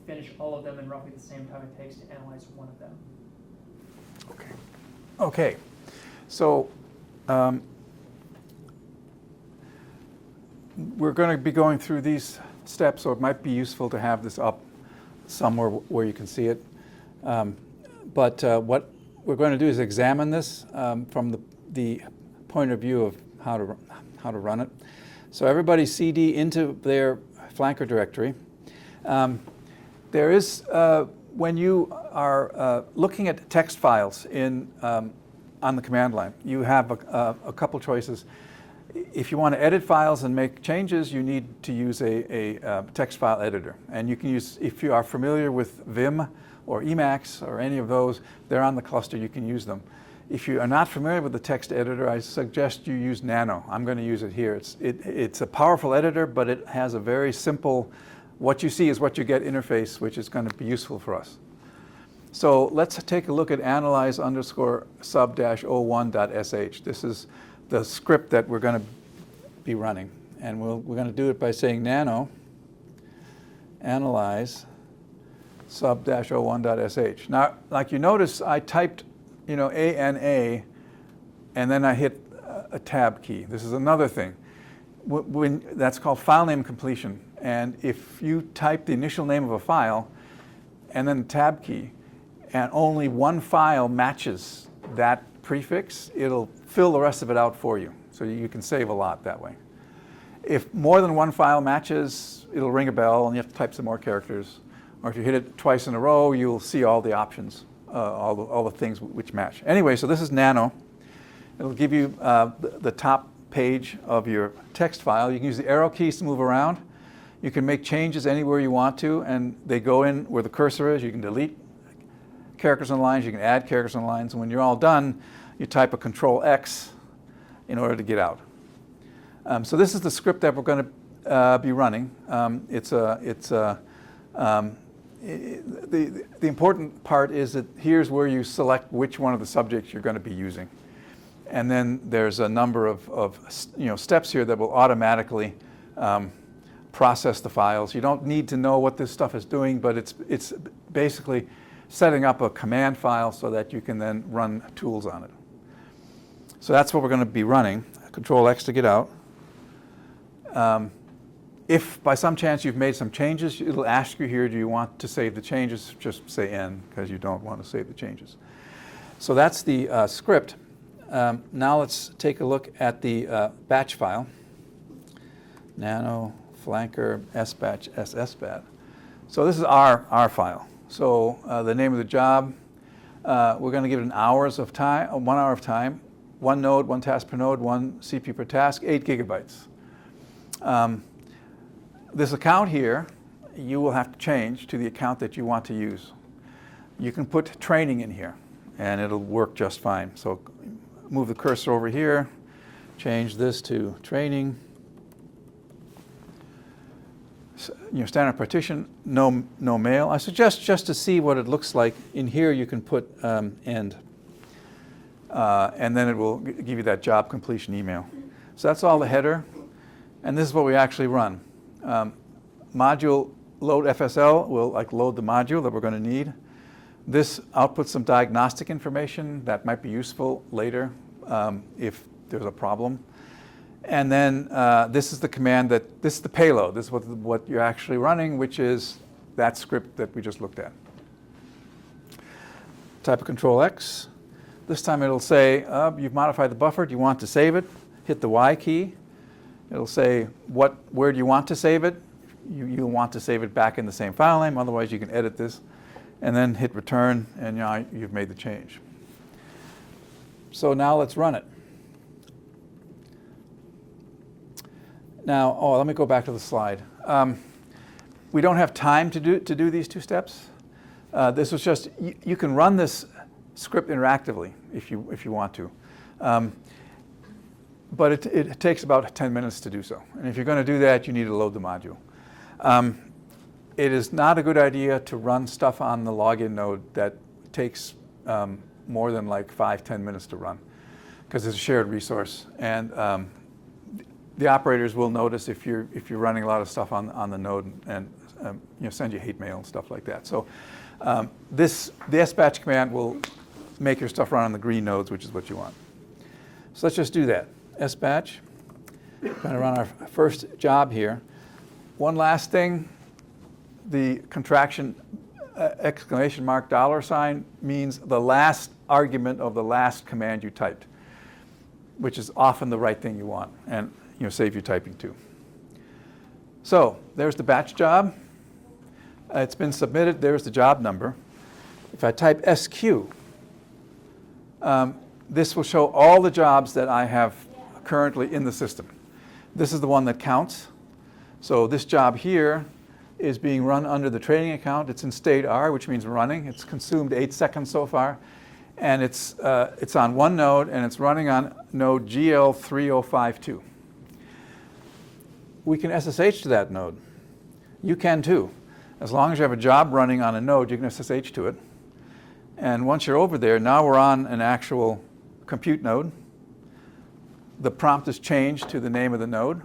finish all of them in roughly the same time it takes to analyze one of them. Okay. So we're going to be going through these steps, so it might be useful to have this up somewhere where you can see it. But what we're going to do is examine this from the point of view of how to run it. So everybody CD into their flanker directory. There is, when you are looking at text files on the command line, you have a couple choices. If you want to edit files and make changes, you need to use a text file editor. And you can use, if you are familiar with Vim or Emacs or any of those, they're on the cluster, you can use them. If you are not familiar with the text editor, I suggest you use Nano. I'm going to use it here. It's a powerful editor, but it has a very simple, what you see is what you get interface, which is going to be useful for us. So let's take a look at analyze_sub-01.sh. This is the script that we're going to be running. And we're going to do it by saying nano analyze sub-01.sh. Now, like you notice, I typed, ANA, and then I hit a tab key. This is another thing. That's called file name completion. And if you type the initial name of a file and then the tab key, and only one file matches that prefix, it'll fill the rest of it out for you. So you can save a lot that way. If more than one file matches, it'll ring a bell and you have to type some more characters. Or if you hit it twice in a row, you'll see all the options, all the things which match. Anyway, so this is Nano. It'll give you the top page of your text file. You can use the arrow keys to move around. You can make changes anywhere you want to, and they go in where the cursor is. You can delete characters and lines. You can add characters and lines. And when you're all done, you type a Control-X in order to get out. So this is the script that we're going to be running. The important part is that here's where you select which one of the subjects you're going to be using. And then there's a number of steps here that will automatically process the files. You don't need to know what this stuff is doing, but it's basically setting up a command file so that you can then run tools on it. So that's what we're going to be running. Control-X to get out. If by some chance you've made some changes, it'll ask you here, do you want to save the changes? Just say N, because you don't want to save the changes. So that's the script. Now let's take a look at the batch file. Nano flanker sbatch ssbat. So this is our file. So the name of the job, we're going to give it 1 hour of time, 1 node, 1 task per node, 1 CPU per task, 8 gigabytes. This account here, you will have to change to the account that you want to use. You can put training in here, and it'll work just fine. So move the cursor over here, change this to training. Standard partition, no mail. I suggest just to see what it looks like. In here, you can put end, and then it will give you that job completion email. So that's all the header, and this is what we actually run. Module load FSL will load the module that we're going to need. This outputs some diagnostic information that might be useful later if there's a problem. And then this is the command this is the payload. This is what you're actually running, which is that script that we just looked at. Type a Control-X. This time it'll say, you've modified the buffer. Do you want to save it? Hit the Y key. It'll say, where do you want to save it? You'll want to save it back in the same file name. Otherwise, you can edit this. And then hit return, and you've made the change. So now let's run it. Now, let me go back to the slide. We don't have time to do these two steps. This was just, you can run this script interactively if you want to. But it takes about 10 minutes to do so. And if you're going to do that, you need to load the module. It is not a good idea to run stuff on the login node that takes more than like 5-10 minutes to run, because it's a shared resource. And the operators will notice if you're running a lot of stuff on the node and send you hate mail and stuff like that. So the sbatch command will make your stuff run on the green nodes, which is what you want. So let's just do that. Sbatch. We're going to run our first job here. One last thing, the contraction exclamation mark $sign means the last argument of the last command you typed, which is often the right thing you want, and save you typing too. So there's the batch job. It's been submitted. There's the job number. If I type SQ, this will show all the jobs that I have currently in the system. This is the one that counts. So this job here is being run under the trading account. It's in state R, which means running. It's consumed 8 seconds so far. And it's on one node, and it's running on node GL3052. We can SSH to that node. You can too. As long as you have a job running on a node, you can SSH to it. And once you're over there, now we're on an actual compute node. The prompt is changed to the name of the node.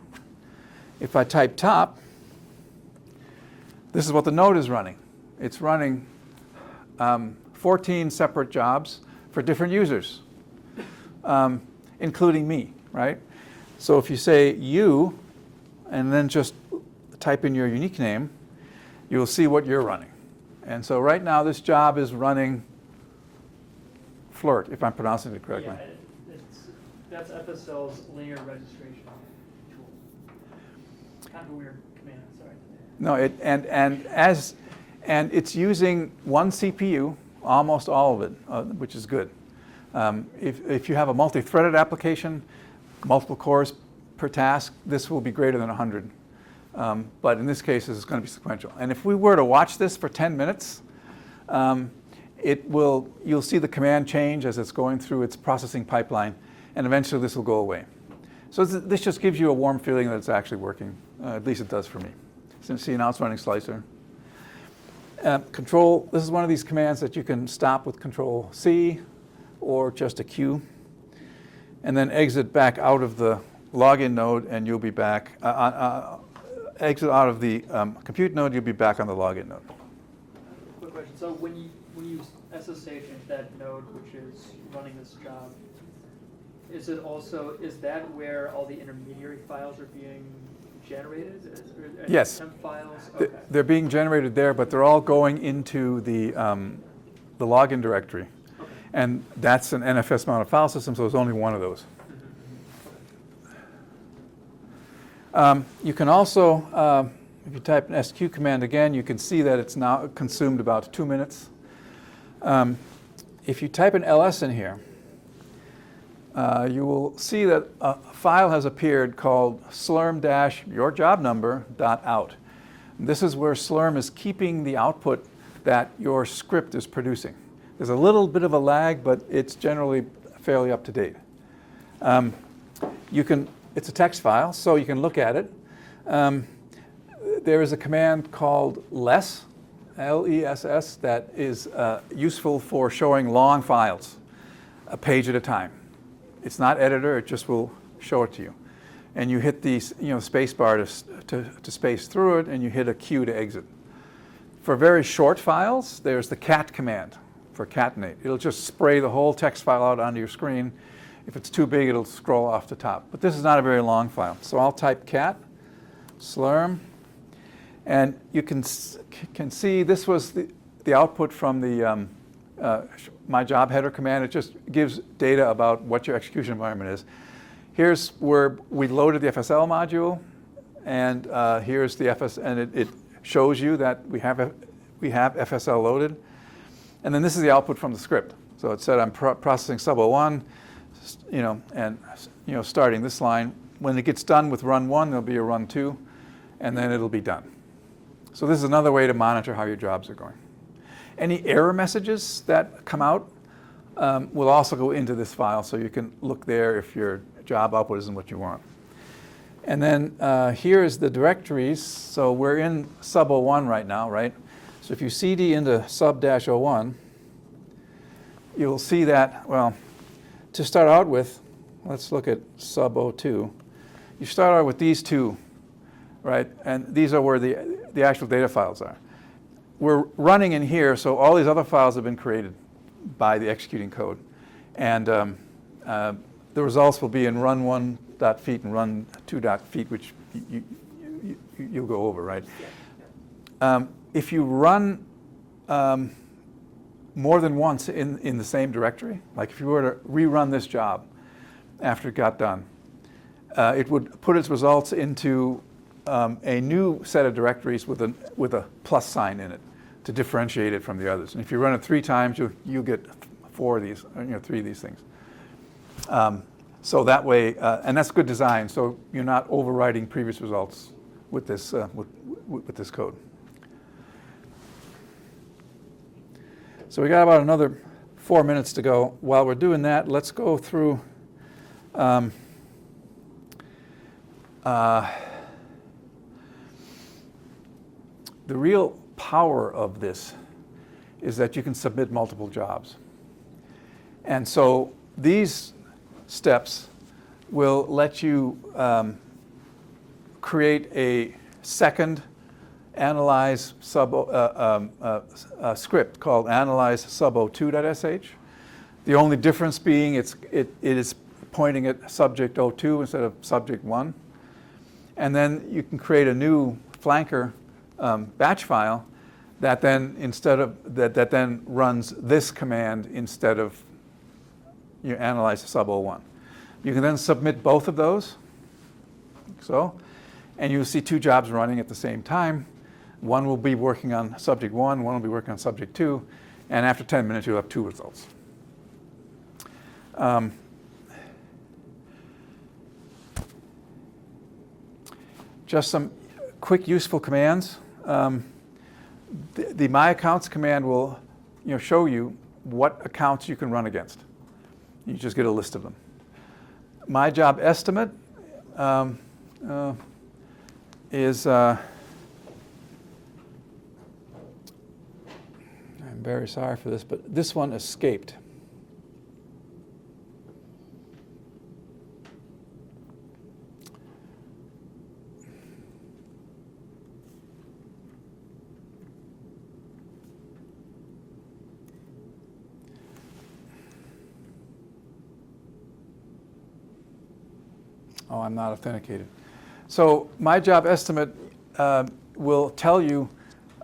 If I type top, this is what the node is running. It's running 14 separate jobs for different users, including me, right? So if you say you, and then just type in your unique name, you'll see what you're running. And so right now, this job is running Flirt, if I'm pronouncing it correctly. Yeah, that's FSL's linear registration tool. Kind of a weird command, sorry. No, and it's using one CPU, almost all of it, which is good. If you have a multi-threaded application, multiple cores per task, this will be greater than 100. But in this case, it's going to be sequential. And if we were to watch this for 10 minutes, you'll see the command change as it's going through its processing pipeline, and eventually this will go away. So this just gives you a warm feeling that it's actually working. At least it does for me. See, now it's running Slicer. Control, this is one of these commands that you can stop with Control C or just a Q, and then exit back out of the login node, and you'll be back. Exit out of the compute node, you'll be back on the login node. Quick question. So when you SSH into that node, which is running this job, is that where all the intermediary files are being generated? Yes. Temp files? Okay. They're being generated there, but they're all going into the login directory. Okay. And that's an NFS mounted file system, so there's only one of those. You can also, if you type an SQ command again, you can see that it's now consumed about 2 minutes. If you type an LS in here, you will see that a file has appeared called slurm-yourjobnumber.out. This is where Slurm is keeping the output that your script is producing. There's a little bit of a lag, but it's generally fairly up to date. It's a text file, so you can look at it. There is a command called less, L-E-S-S, that is useful for showing long files, a page at a time. It's not editor, it just will show it to you. And you hit the space bar to space through it, and you hit a Q to exit. For very short files, there's the cat command for catenate. It'll just spray the whole text file out onto your screen. If it's too big, it'll scroll off the top. But this is not a very long file. So I'll type cat, slurm, and you can see this was the output from the my job header command. It just gives data about what your execution environment is. Here's where we loaded the FSL module, and here's the and it shows you that we have FSL loaded. And then this is the output from the script. So it said I'm processing sub 01, and starting this line, when it gets done with run 1, there'll be a run 2, and then it'll be done. So this is another way to monitor how your jobs are going. Any error messages that come out will also go into this file, so you can look there if your job output isn't what you want. And then here is the directories. So we're in sub 01 right now, right? So if you cd into sub-01, you'll see that, well, to start out with, let's look at sub 02. You start out with these two, right? And these are where the actual data files are. We're running in here, so all these other files have been created by the executing code. And the results will be in run1.feet and run2.feet, which you'll go over, right? If you run more than once in the same directory, like if you were to rerun this job after it got done, it would put its results into a new set of directories with a plus sign in it to differentiate it from the others. And if you run it 3 times, you'll get 4 of these, 3 of these things. So that way, and that's good design, so you're not overwriting previous results with this, with this code. So we got about another 4 minutes to go. While we're doing that, let's go through the real power of this is that you can submit multiple jobs. And so these steps will let you create a second analyze script called analyze sub02.sh. The only difference being it is pointing at subject 02 instead of subject 1. And then you can create a new flanker batch file that then that then runs this command instead of you analyze sub01. You can then submit both of those, so, and you'll see 2 jobs running at the same time. One will be working on subject 1, one will be working on subject 2, and after 10 minutes you'll have 2 results. Just some quick useful commands. The My Accounts command will show you what accounts you can run against. You just get a list of them. My Job Estimate is, I'm very sorry for this, but this one escaped. Oh, I'm not authenticated. So My Job Estimate will tell you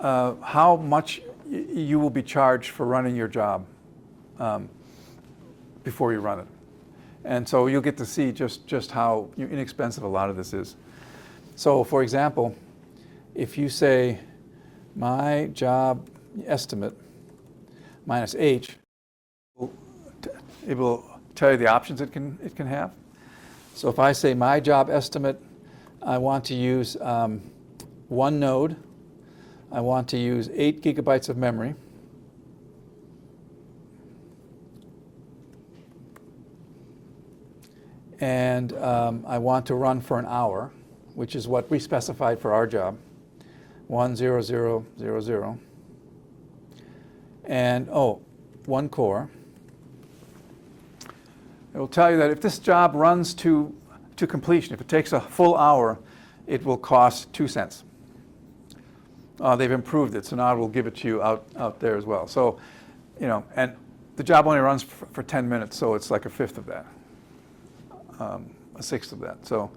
how much you will be charged for running your job before you run it. And so you'll get to see just how inexpensive a lot of this is. So for example, if you say My Job Estimate minus H, it will tell you the options it can have. So if I say My Job Estimate, I want to use 1 node. I want to use 8 gigabytes of memory. And I want to run for an hour, which is what we specified for our job, 10000. And 1 core. It will tell you that if this job runs to completion, if it takes a full hour, it will cost 2 cents. They've improved it, so now it will give it to you out there as well. So, and the job only runs for 10 minutes, so it's like a fifth of that, a sixth of that. So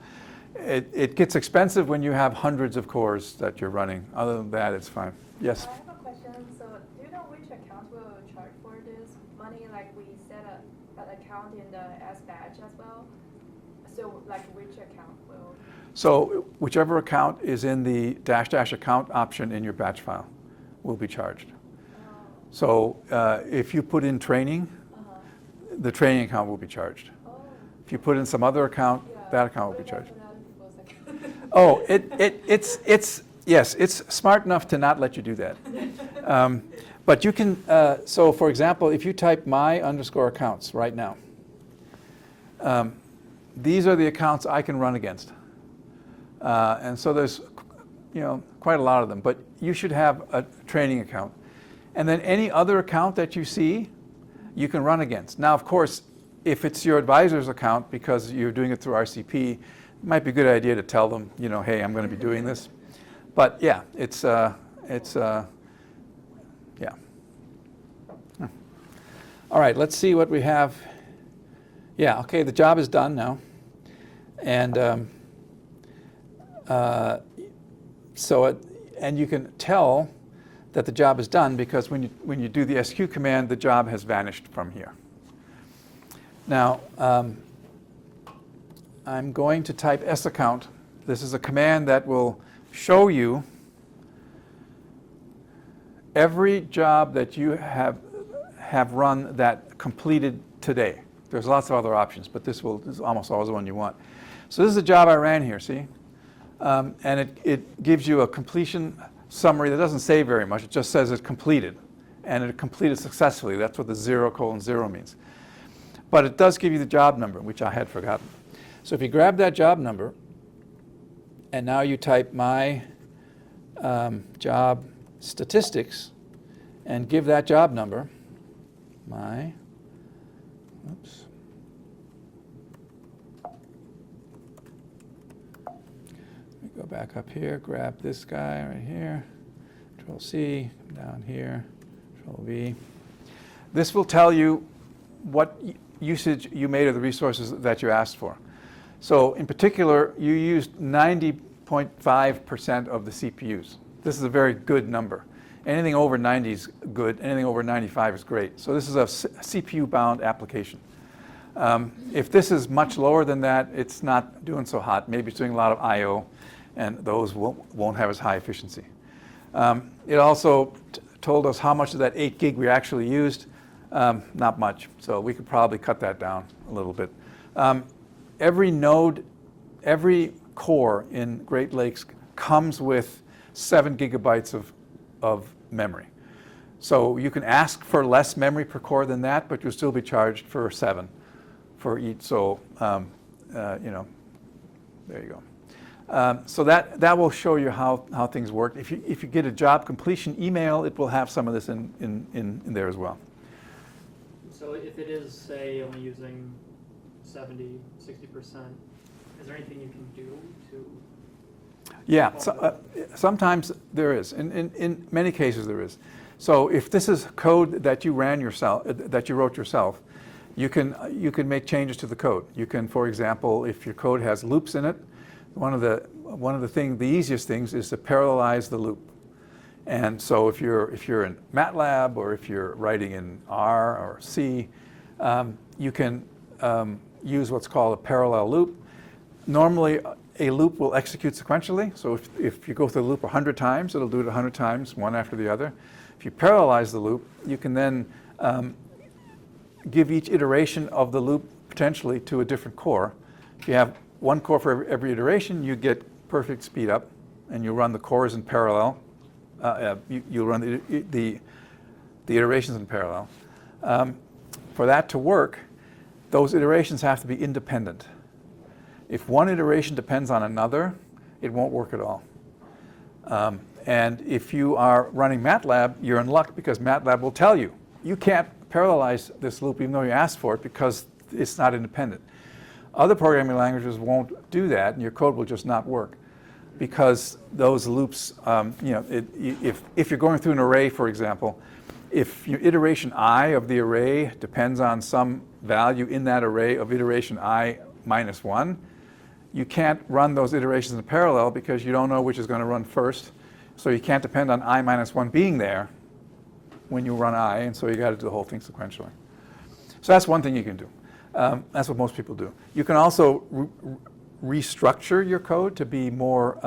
it gets expensive when you have hundreds of cores that you're running. Other than that, it's fine. Yes? I have a question. So do you know which account will charge for this money? Like we set an account in the S batch as well. So like which account will? So whichever account is in the -- account option in your batch file will be charged. So if you put in training, the training account will be charged. If you put in some other account, that account will be charged. Was like Oh, yes, it's smart enough to not let you do that. But you can, so for example, if you type my_accounts right now, these are the accounts I can run against. And so there's, quite a lot of them, but you should have a training account. And then any other account that you see, you can run against. Now, of course, if it's your advisor's account because you're doing it through RCP, it might be a good idea to tell them, hey, I'm going to be doing this. But yeah, yeah. All right, let's see what we have. Yeah, okay, the job is done now. And and you can tell that the job is done because when you do the SQ command, the job has vanished from here. Now, I'm going to type saccount. This is a command that will show you every job that you have run that completed today. There's lots of other options, but this is almost always the one you want. So this is a job I ran here, see? And it gives you a completion summary that doesn't say very much. It just says it completed, and it completed successfully. That's what the 0:0 means. But it does give you the job number, which I had forgotten. So if you grab that job number, and now you type my job statistics, and give that job number, oops. Let me go back up here, grab this guy right here, Control-C, come down here, Control-V. This will tell you what usage you made of the resources that you asked for. So in particular, you used 90.5% of the CPUs. This is a very good number. Anything over 90 is good. Anything over 95 is great. So this is a CPU-bound application. If this is much lower than that, it's not doing so hot. Maybe it's doing a lot of I/O, and those won't have as high efficiency. It also told us how much of that 8 gig we actually used. Not much. So we could probably cut that down a little bit. Every node, every core in Great Lakes comes with 7 gigabytes of memory. So you can ask for less memory per core than that, but you'll still be charged for 7 for each. So, there you go. So that will show you how things work. If you get a job completion email, it will have some of this in there as well. So if it is, say, only using 70, 60%, is there anything you can do to? Yeah, sometimes there is. In many cases there is. So if this is code that you ran yourself, that you wrote yourself, you can make changes to the code. You can, for example, if your code has loops in it, the easiest things is to parallelize the loop. And so if you're in MATLAB or if you're writing in R or C, you can use what's called a parallel loop. Normally, a loop will execute sequentially. So if you go through the loop 100 times, it'll do it 100 times, one after the other. If you parallelize the loop, you can then give each iteration of the loop potentially to a different core. If you have one core for every iteration, you get perfect speed up, and you run the cores in parallel. You'll run the iterations in parallel. For that to work, those iterations have to be independent. If one iteration depends on another, it won't work at all. And if you are running MATLAB, you're in luck because MATLAB will tell you, you can't parallelize this loop even though you asked for it because it's not independent. Other programming languages won't do that, and your code will just not work because those loops, if you're going through an array, for example, if your iteration I of the array depends on some value in that array of iteration I minus 1, you can't run those iterations in parallel because you don't know which is going to run first. So you can't depend on I minus 1 being there when you run I, and so you got to do the whole thing sequentially. So that's one thing you can do. That's what most people do. You can also restructure your code to be more,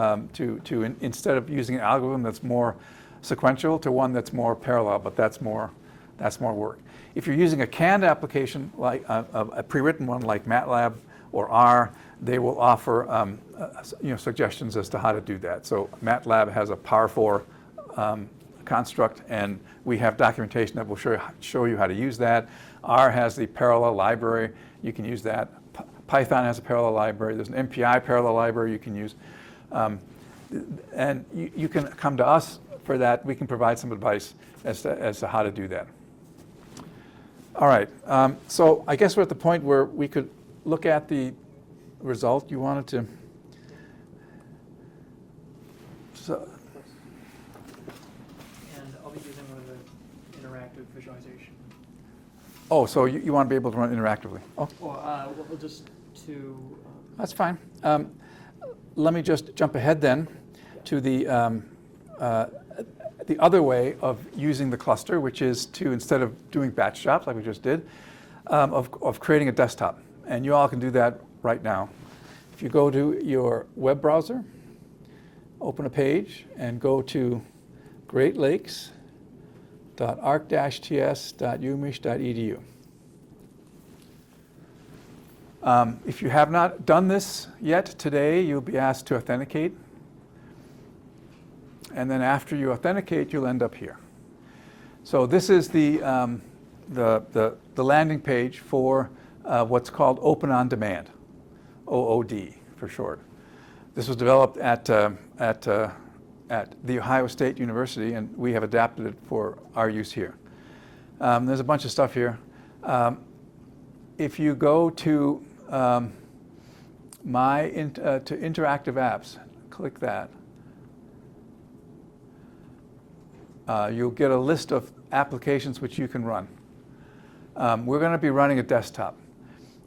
instead of using an algorithm that's more sequential to one that's more parallel, but that's more work. If you're using a canned application, like a pre-written one like MATLAB or R, they will offer suggestions as to how to do that. So MATLAB has a Power4 construct, and we have documentation that will show you how to use that. R has the parallel library. You can use that. Python has a parallel library. There's an MPI parallel library you can use. And you can come to us for that. We can provide some advice as to how to do that. All right. So I guess we're at the point where we could look at the result you wanted to. So, And I'll be using one of the interactive visualization. oh, so you want to be able to run interactively. Oh, Well, we'll just that's fine. Let me just jump ahead then to the other way of using the cluster, which is to, instead of doing batch jobs like we just did, of creating a desktop. And you all can do that right now. If you go to your web browser, open a page, and go to greatlakes.arc-ts.umich.edu. If you have not done this yet today, you'll be asked to authenticate. And then after you authenticate, you'll end up here. So this is the landing page for what's called Open on Demand, OOD for short. This was developed at The Ohio State University, and we have adapted it for our use here. There's a bunch of stuff here. If you go to to interactive apps, click that. You'll get a list of applications which you can run. We're going to be running a desktop.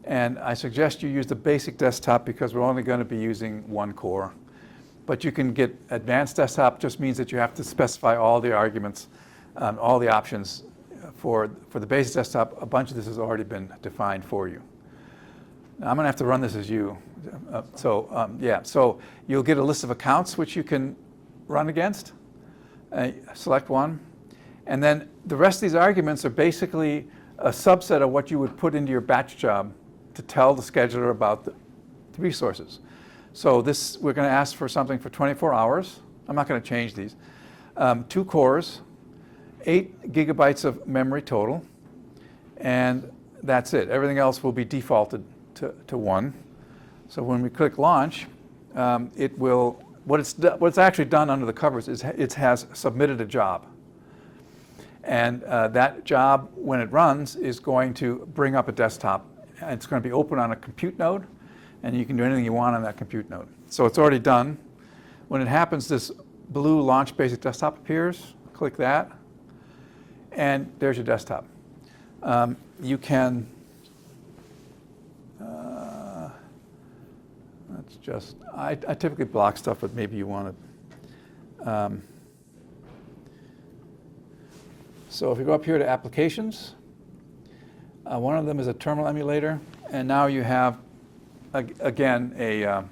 And I suggest you use the basic desktop because we're only going to be using one core. But you can get advanced desktop, just means that you have to specify all the arguments, all the options. For the basic desktop, a bunch of this has already been defined for you. Now, I'm going to have to run this as you. So you'll get a list of accounts which you can run against. Select one. And then the rest of these arguments are basically a subset of what you would put into your batch job to tell the scheduler about the resources. So this, we're going to ask for something for 24 hours. I'm not going to change these. 2 cores, 8 gigabytes of memory total, and that's it. Everything else will be defaulted to 1. So when we click launch, it will, what it's actually done under the covers is it has submitted a job. And that job, when it runs, is going to bring up a desktop. And it's going to be open on a compute node, and you can do anything you want on that compute node. So it's already done. When it happens, this blue Launch Basic Desktop appears. Click that, and there's your desktop. You can, that's just, I typically block stuff, but maybe you want to. So if you go up here to Applications, one of them is a terminal emulator, and now you have, again, a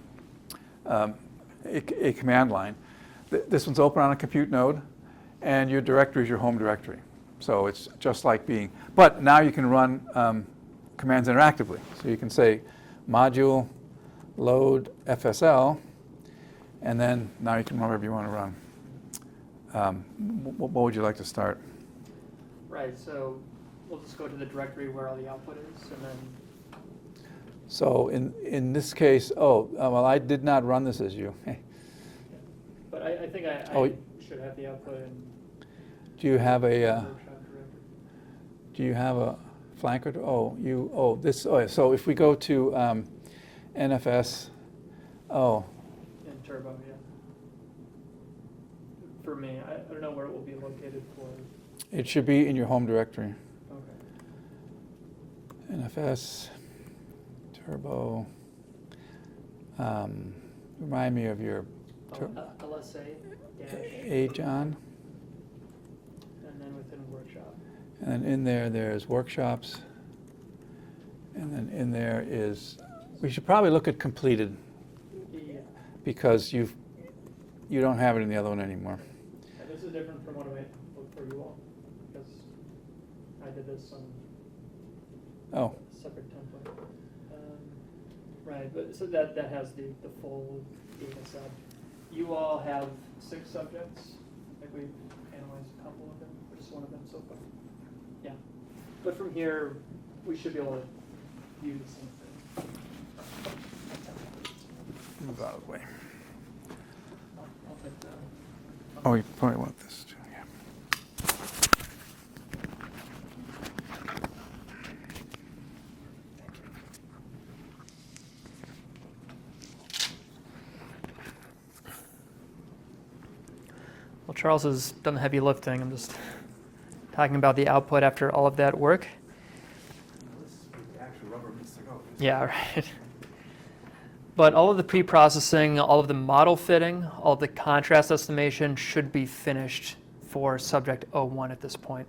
command line. This one's open on a compute node, and your directory is your home directory. So it's just like being, but now you can run commands interactively. So you can say module load FSL, and then now you can run whatever you want to run. What would you like to start? Right, so we'll just go to the directory where all the output is, and then. So in this case, well, I did not run this as you. But I think I should have the output in. Do you have a? Workshop directory. Do you have a flanker? So if we go to NFS, In Turbo, yeah. For me, I don't know where it will be located for. it should be in your home directory. Okay. NFS, Turbo. Remind me of your LSA dash. A, John. And then within workshop. And then in there's workshops. And then in there is, we should probably look at completed Yeah. because you don't have it in the other one anymore. And this is different from what I looked for you all, because I did this on a separate template. Right, but so that has the full data set. You all have 6 subjects. I think we've analyzed a couple of them, or just one of them so far. Yeah. But from here, we should be able to view the same thing. Move out of the way. I'll take that. Oh, you probably want this too, yeah. Well, Charles has done the heavy lifting. I'm just talking about the output after all of that work. This is where the actual rubber meets the road. Yeah, right. But all of the pre-processing, all of the model fitting, all of the contrast estimation should be finished for subject 01 at this point.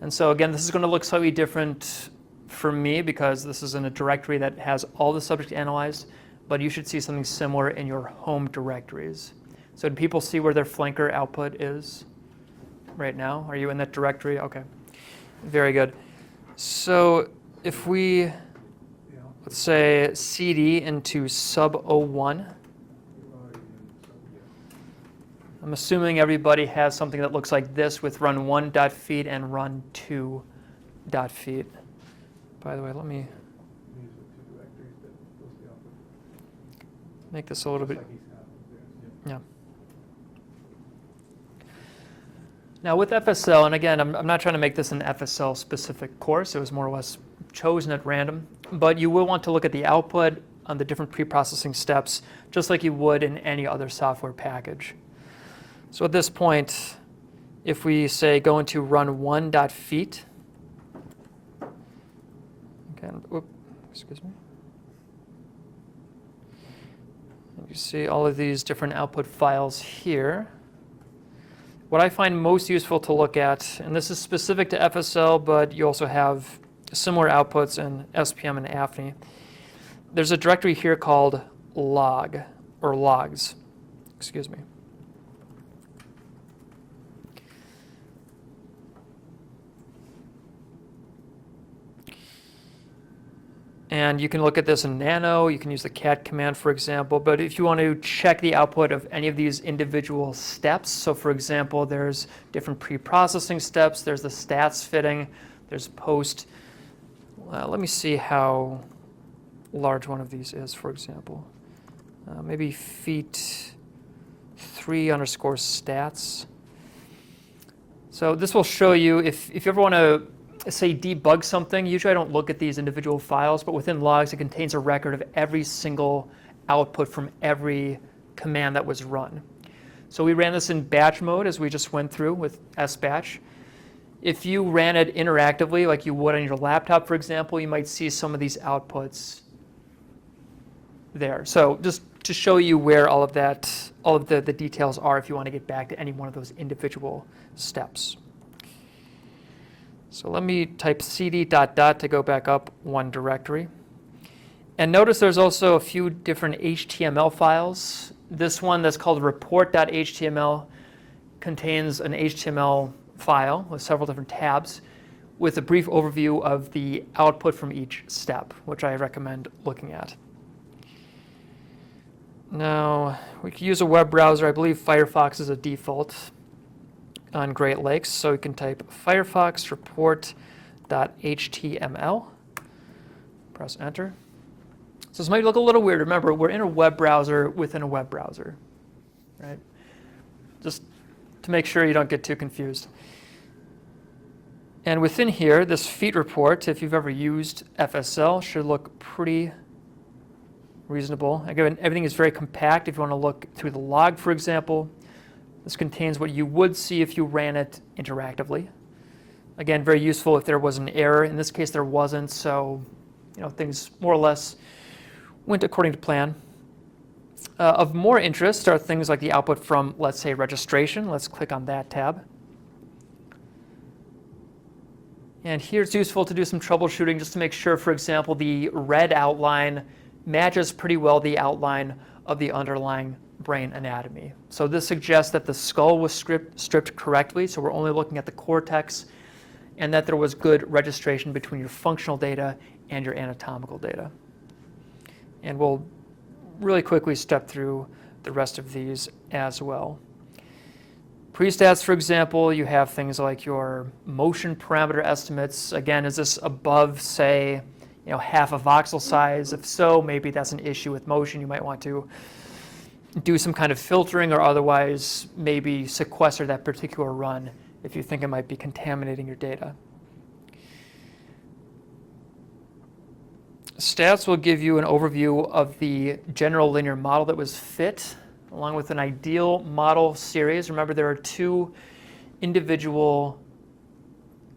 And so again, this is going to look slightly different for me because this is in a directory that has all the subject analyzed, but you should see something similar in your home directories. So do people see where their flanker output is right now? Are you in that directory? Okay, very good. So if we, let's say, cd into sub 01, I'm assuming everybody has something that looks like this with run 1.feed and run 2.feed. By the way, let me make this a little bit, yeah. Now with FSL, and again, I'm not trying to make this an FSL specific course, it was more or less chosen at random, but you will want to look at the output on the different pre-processing steps, just like you would in any other software package. So at this point, if we say go into run 1.feet, okay, excuse me. And you see all of these different output files here. What I find most useful to look at, and this is specific to FSL, but you also have similar outputs in SPM and AFNI. There's a directory here called log, or logs, excuse me. And you can look at this in Nano, you can use the cat command, for example, but if you want to check the output of any of these individual steps, so for example, there's different pre-processing steps, there's the stats fitting, there's post. Let me see how large one of these is, for example. Maybe feet 3_stats. So this will show you, if you ever want to say debug something, usually I don't look at these individual files, but within logs it contains a record of every single output from every command that was run. So we ran this in batch mode as we just went through with sbatch. If you ran it interactively like you would on your laptop, for example, you might see some of these outputs there. So just to show you where all of that, all of the details are if you want to get back to any one of those individual steps. So let me type cd ... to go back up one directory. And notice there's also a few different HTML files. This one that's called report.html contains an HTML file with several different tabs with a brief overview of the output from each step, which I recommend looking at. Now, we can use a web browser. I believe Firefox is a default on Great Lakes, so we can type Firefox report.html, press enter. So this might look a little weird. Remember, we're in a web browser within a web browser, right? Just to make sure you don't get too confused. And within here, this feat report, if you've ever used FSL, should look pretty reasonable. Again, everything is very compact. If you want to look through the log, for example, this contains what you would see if you ran it interactively. Again, very useful if there was an error. In this case, there wasn't, so things more or less went according to plan. Of more interest are things like the output from, let's say, registration. Let's click on that tab. And here it's useful to do some troubleshooting just to make sure, for example, the red outline matches pretty well the outline of the underlying brain anatomy. So this suggests that the skull was stripped correctly, so we're only looking at the cortex, and that there was good registration between your functional data and your anatomical data. And we'll really quickly step through the rest of these as well. Prestats, for example, you have things like your motion parameter estimates. Again, is this above, say, half a voxel size? If so, maybe that's an issue with motion. You might want to do some kind of filtering or otherwise maybe sequester that particular run if you think it might be contaminating your data. Stats will give you an overview of the general linear model that was fit, along with an ideal model series. Remember, there are 2 individual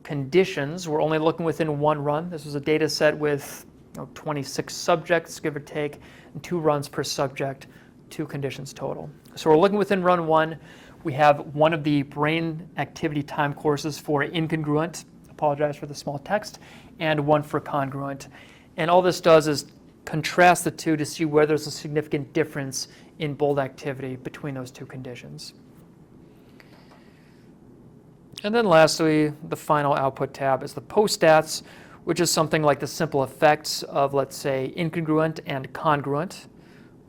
conditions. We're only looking within one run. This was a data set with 26 subjects, give or take, and 2 runs per subject, 2 conditions total. So we're looking within run 1. We have one of the brain activity time courses for incongruent, apologize for the small text, and one for congruent. And all this does is contrast the 2 to see where there's a significant difference in bold activity between those 2 conditions. And then lastly, the final output tab is the post-stats, which is something like the simple effects of, let's say, incongruent and congruent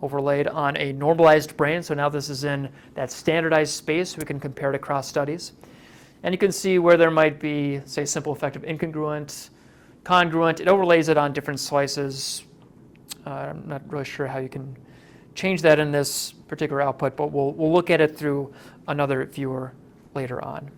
overlaid on a normalized brain. So now this is in that standardized space. We can compare it across studies. And you can see where there might be, say, simple effect of incongruent, congruent. It overlays it on different slices. I'm not really sure how you can change that in this particular output, but we'll look at it through another viewer later on.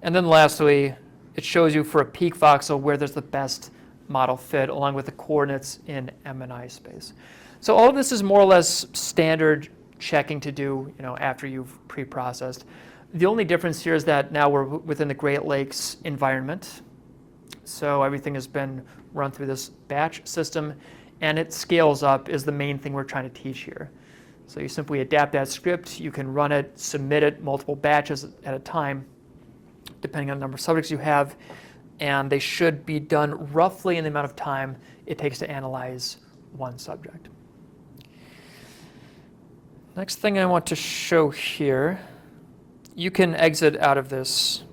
And then lastly, it shows you for a peak voxel where there's the best model fit along with the coordinates in M and I space. So all of this is more or less standard checking to do after you've pre-processed. The only difference here is that now we're within the Great Lakes environment. So everything has been run through this batch system, and it scales up is the main thing we're trying to teach here. So you simply adapt that script, you can run it, submit it multiple batches at a time, depending on the number of subjects you have, and they should be done roughly in the amount of time it takes to analyze one subject. Next thing I want to show here, you can exit out of this.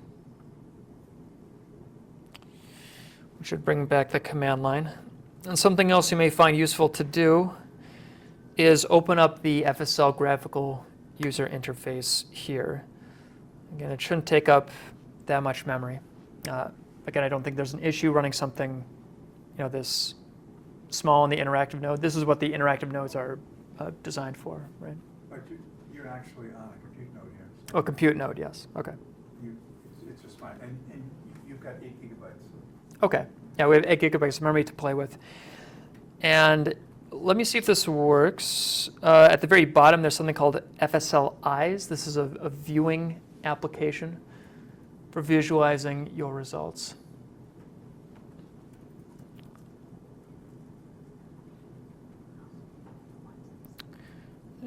We should bring back the command line. And something else you may find useful to do is open up the FSL graphical user interface here. Again, it shouldn't take up that much memory. Again, I don't think there's an issue running something this small in the interactive node. This is what the interactive nodes are designed for, right? But you're actually on a compute node here. So Oh, compute node, yes. Okay. it's just fine. And you've got 8 gigabytes. Okay. Yeah, we have 8 gigabytes of memory to play with. And let me see if this works. At the very bottom, there's something called FSLeyes. This is a viewing application for visualizing your results.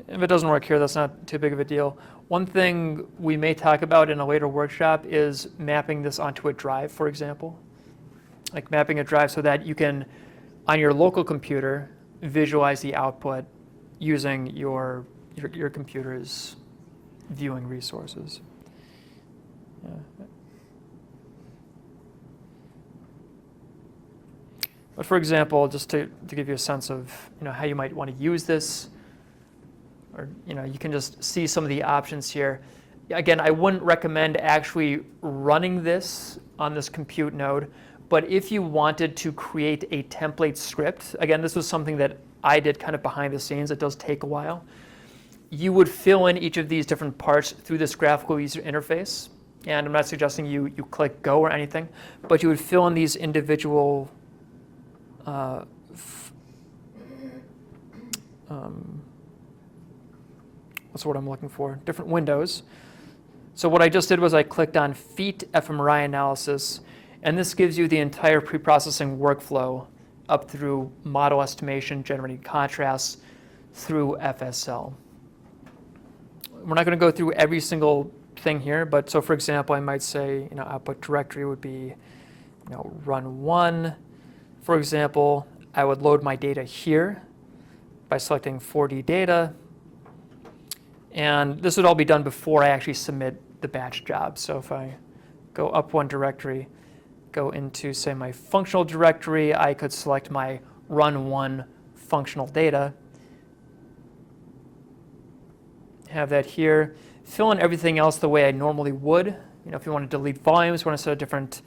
If it doesn't work here, that's not too big of a deal. One thing we may talk about in a later workshop is mapping this onto a drive, for example. Like mapping a drive so that you can, on your local computer, visualize the output using your computer's viewing resources. Yeah. But for example, just to give you a sense of how you might want to use this, or you can just see some of the options here. Again, I wouldn't recommend actually running this on this compute node, but if you wanted to create a template script, again, this was something that I did kind of behind the scenes. It does take a while. You would fill in each of these different parts through this graphical user interface. And I'm not suggesting you click go or anything, but you would fill in these individual what's the word I'm looking for? Different windows. So what I just did was I clicked on Feat fMRI analysis, and this gives you the entire pre-processing workflow up through model estimation, generating contrasts through FSL. We're not going to go through every single thing here, but so for example, I might say output directory would be run 1. For example, I would load my data here by selecting 4D data. And this would all be done before I actually submit the batch job. So if I go up one directory, go into, say, my functional directory, I could select my run 1 functional data. Have that here. Fill in everything else the way I normally would. If you want to delete volumes, want to set a different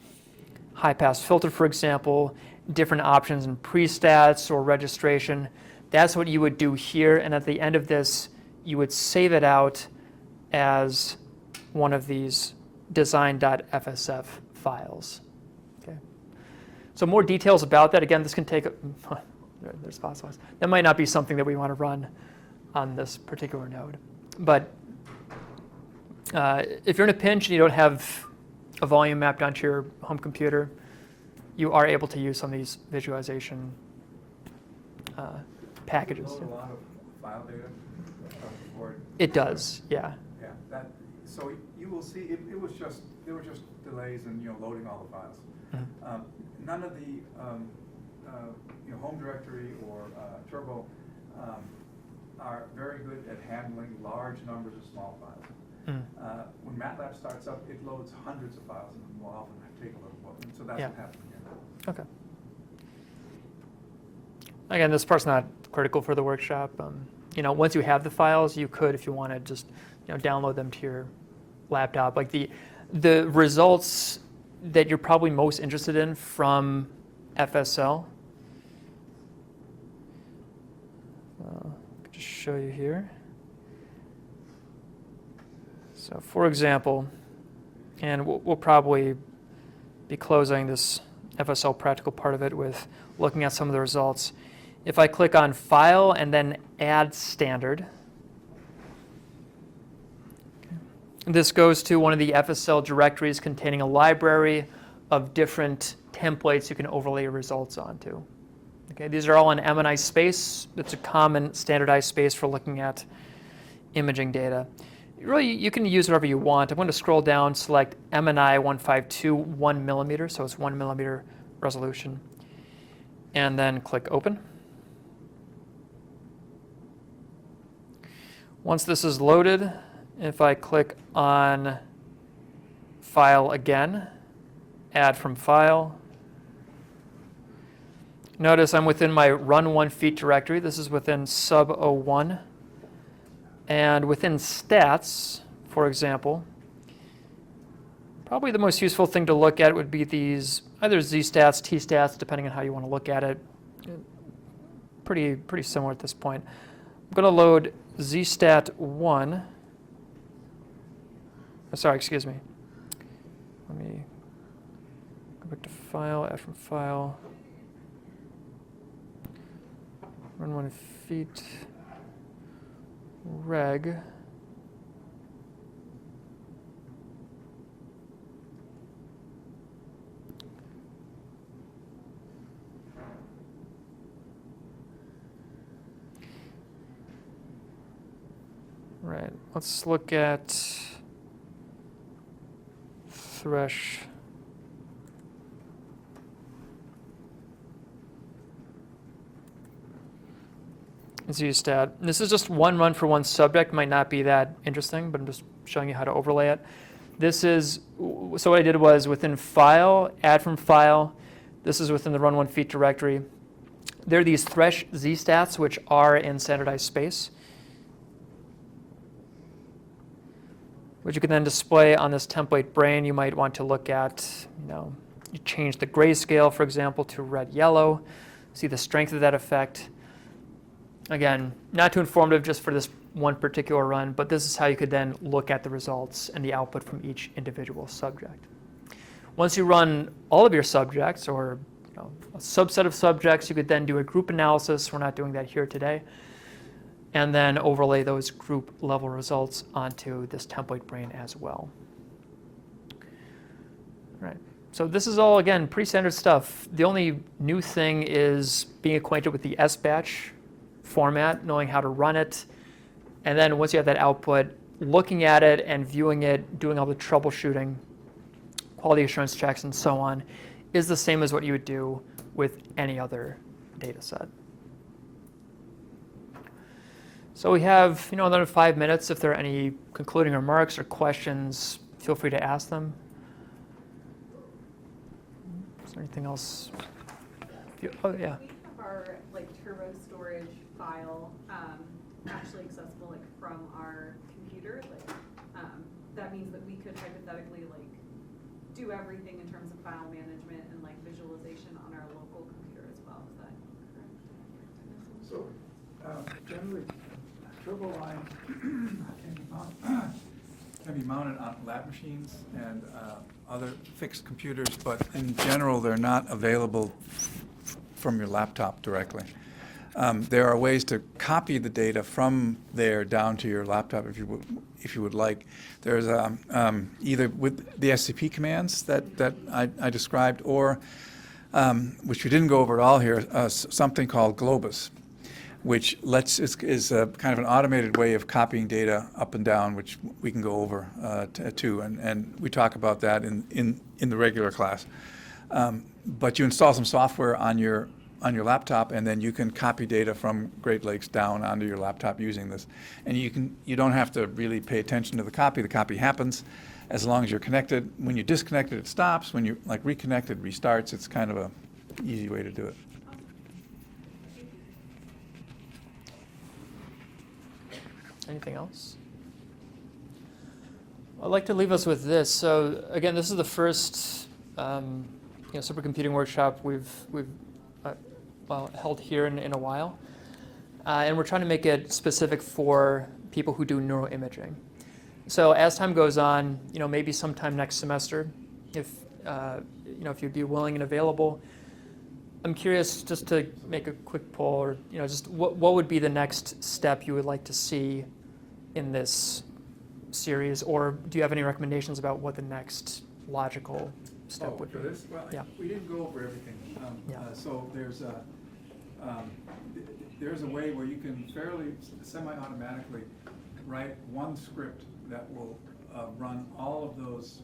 high-pass filter, for example, different options in pre-stats or registration, that's what you would do here. And at the end of this, you would save it out as one of these design.fsf files. Okay. So more details about that. Again, this can take, there's FSLeyes. That might not be something that we want to run on this particular node. But if you're in a pinch and you don't have a volume mapped onto your home computer, you are able to use some of these visualization packages. Does it load a lot of file data before It does, yeah. Yeah. So you will see there were just delays in loading all the files. Mhm. None of the home directory or Turbo are very good at handling large numbers of small files. Mm. When MATLAB starts up, it loads hundreds of files and will often take a little while. And so that's Yeah. what happened here. Okay. Again, this part's not critical for the workshop. Once you have the files, you could, if you wanted, just download them to your laptop. Like the results that you're probably most interested in from FSL. I'll just show you here. So, for example, and we'll probably be closing this FSL practical part of it with looking at some of the results. If I click on File and then Add Standard, this goes to one of the FSL directories containing a library of different templates you can overlay your results onto. Okay, these are all in MNI space. It's a common standardized space for looking at imaging data. Really, you can use whatever you want. I'm going to scroll down, select MNI 152 1 millimeter, so it's 1 millimeter resolution, and then click Open. Once this is loaded, if I click on File again, Add from File, notice I'm within my run 1 feet directory. This is within sub 01. And within stats, for example, probably the most useful thing to look at would be these either Z-stats, T-stats, depending on how you want to look at it. Pretty similar at this point. I'm going to load Z-stat 1. Sorry, excuse me. Let me go back to File, Add from File. Run 1 feet. Reg. Right, let's look at thresh. Z-stat. This is just one run for one subject. Might not be that interesting, but I'm just showing you how to overlay it. This is, so what I did was within File, Add from File. This is within the run 1 feet directory. There are these thresh Z-stats, which are in standardized space, which you can then display on this template brain. You might want to look at, you change the grayscale, for example, to red-yellow, see the strength of that effect. Again, not too informative just for this one particular run, but this is how you could then look at the results and the output from each individual subject. Once you run all of your subjects, or a subset of subjects, you could then do a group analysis. We're not doing that here today. And then overlay those group level results onto this template brain as well. All right. So this is all, again, pretty standard stuff. The only new thing is being acquainted with the SBatch format, knowing how to run it, and then once you have that output, looking at it and viewing it, doing all the troubleshooting, quality assurance checks, and so on, is the same as what you would do with any other data set. So we have another 5 minutes. If there are any concluding remarks or questions, feel free to ask them. Is there anything else? Oh, yeah. We have our like turbo storage file actually accessible like from our computer, like that means that we could hypothetically like do everything in terms of file management and like visualization on our local computer as well. Is that correct? So generally, turbo lines can be mounted on lab machines and other fixed computers, but in general, they're not available from your laptop directly. There are ways to copy the data from there down to your laptop if you would like. There's either with the SCP commands that I described, or which we didn't go over at all here, something called Globus, which is a kind of an automated way of copying data up and down, which we can go over too, and we talk about that in the regular class. But you install some software on your laptop, and then you can copy data from Great Lakes down onto your laptop using this. And you don't have to really pay attention to the copy. The copy happens as long as you're connected. When you're disconnected, it stops. When you reconnect, it restarts. It's kind of a easy way to do it. Anything else? I'd like to leave us with this. So again, this is the first supercomputing workshop we've held here in a while, and we're trying to make it specific for people who do neuroimaging. So as time goes on, maybe sometime next semester, if you'd be willing and available, I'm curious just to make a quick poll, or just what would be the next step you would like to see in this series, or do you have any recommendations about what the next logical step would be? For this? Well, yeah. We didn't go over everything. So there's a way where you can fairly semi-automatically write one script that will run all of those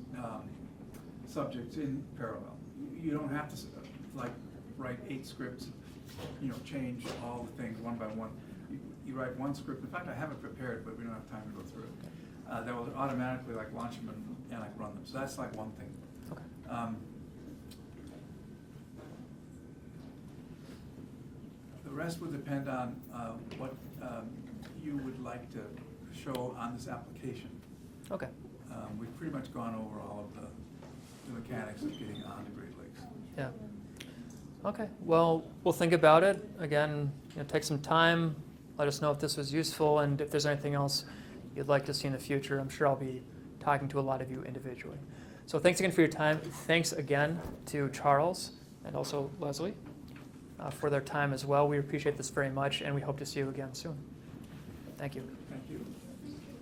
subjects in parallel. You don't have to write 8 scripts, change all the things one by one. You write one script. In fact, I have it prepared, but we don't have time to go through it. That will automatically launch them and run them. So that's one thing. Okay. The rest would depend on what you would like to show on this application. Okay. We've pretty much gone over all of the mechanics of getting on to Great Lakes. Yeah. Okay. Well, we'll think about it. Again, take some time. Let us know if this was useful, and if there's anything else you'd like to see in the future. I'm sure I'll be talking to a lot of you individually. So thanks again for your time. Thanks again to Charles and also Leslie for their time as well. We appreciate this very much, and we hope to see you again soon. Thank you. Thank you.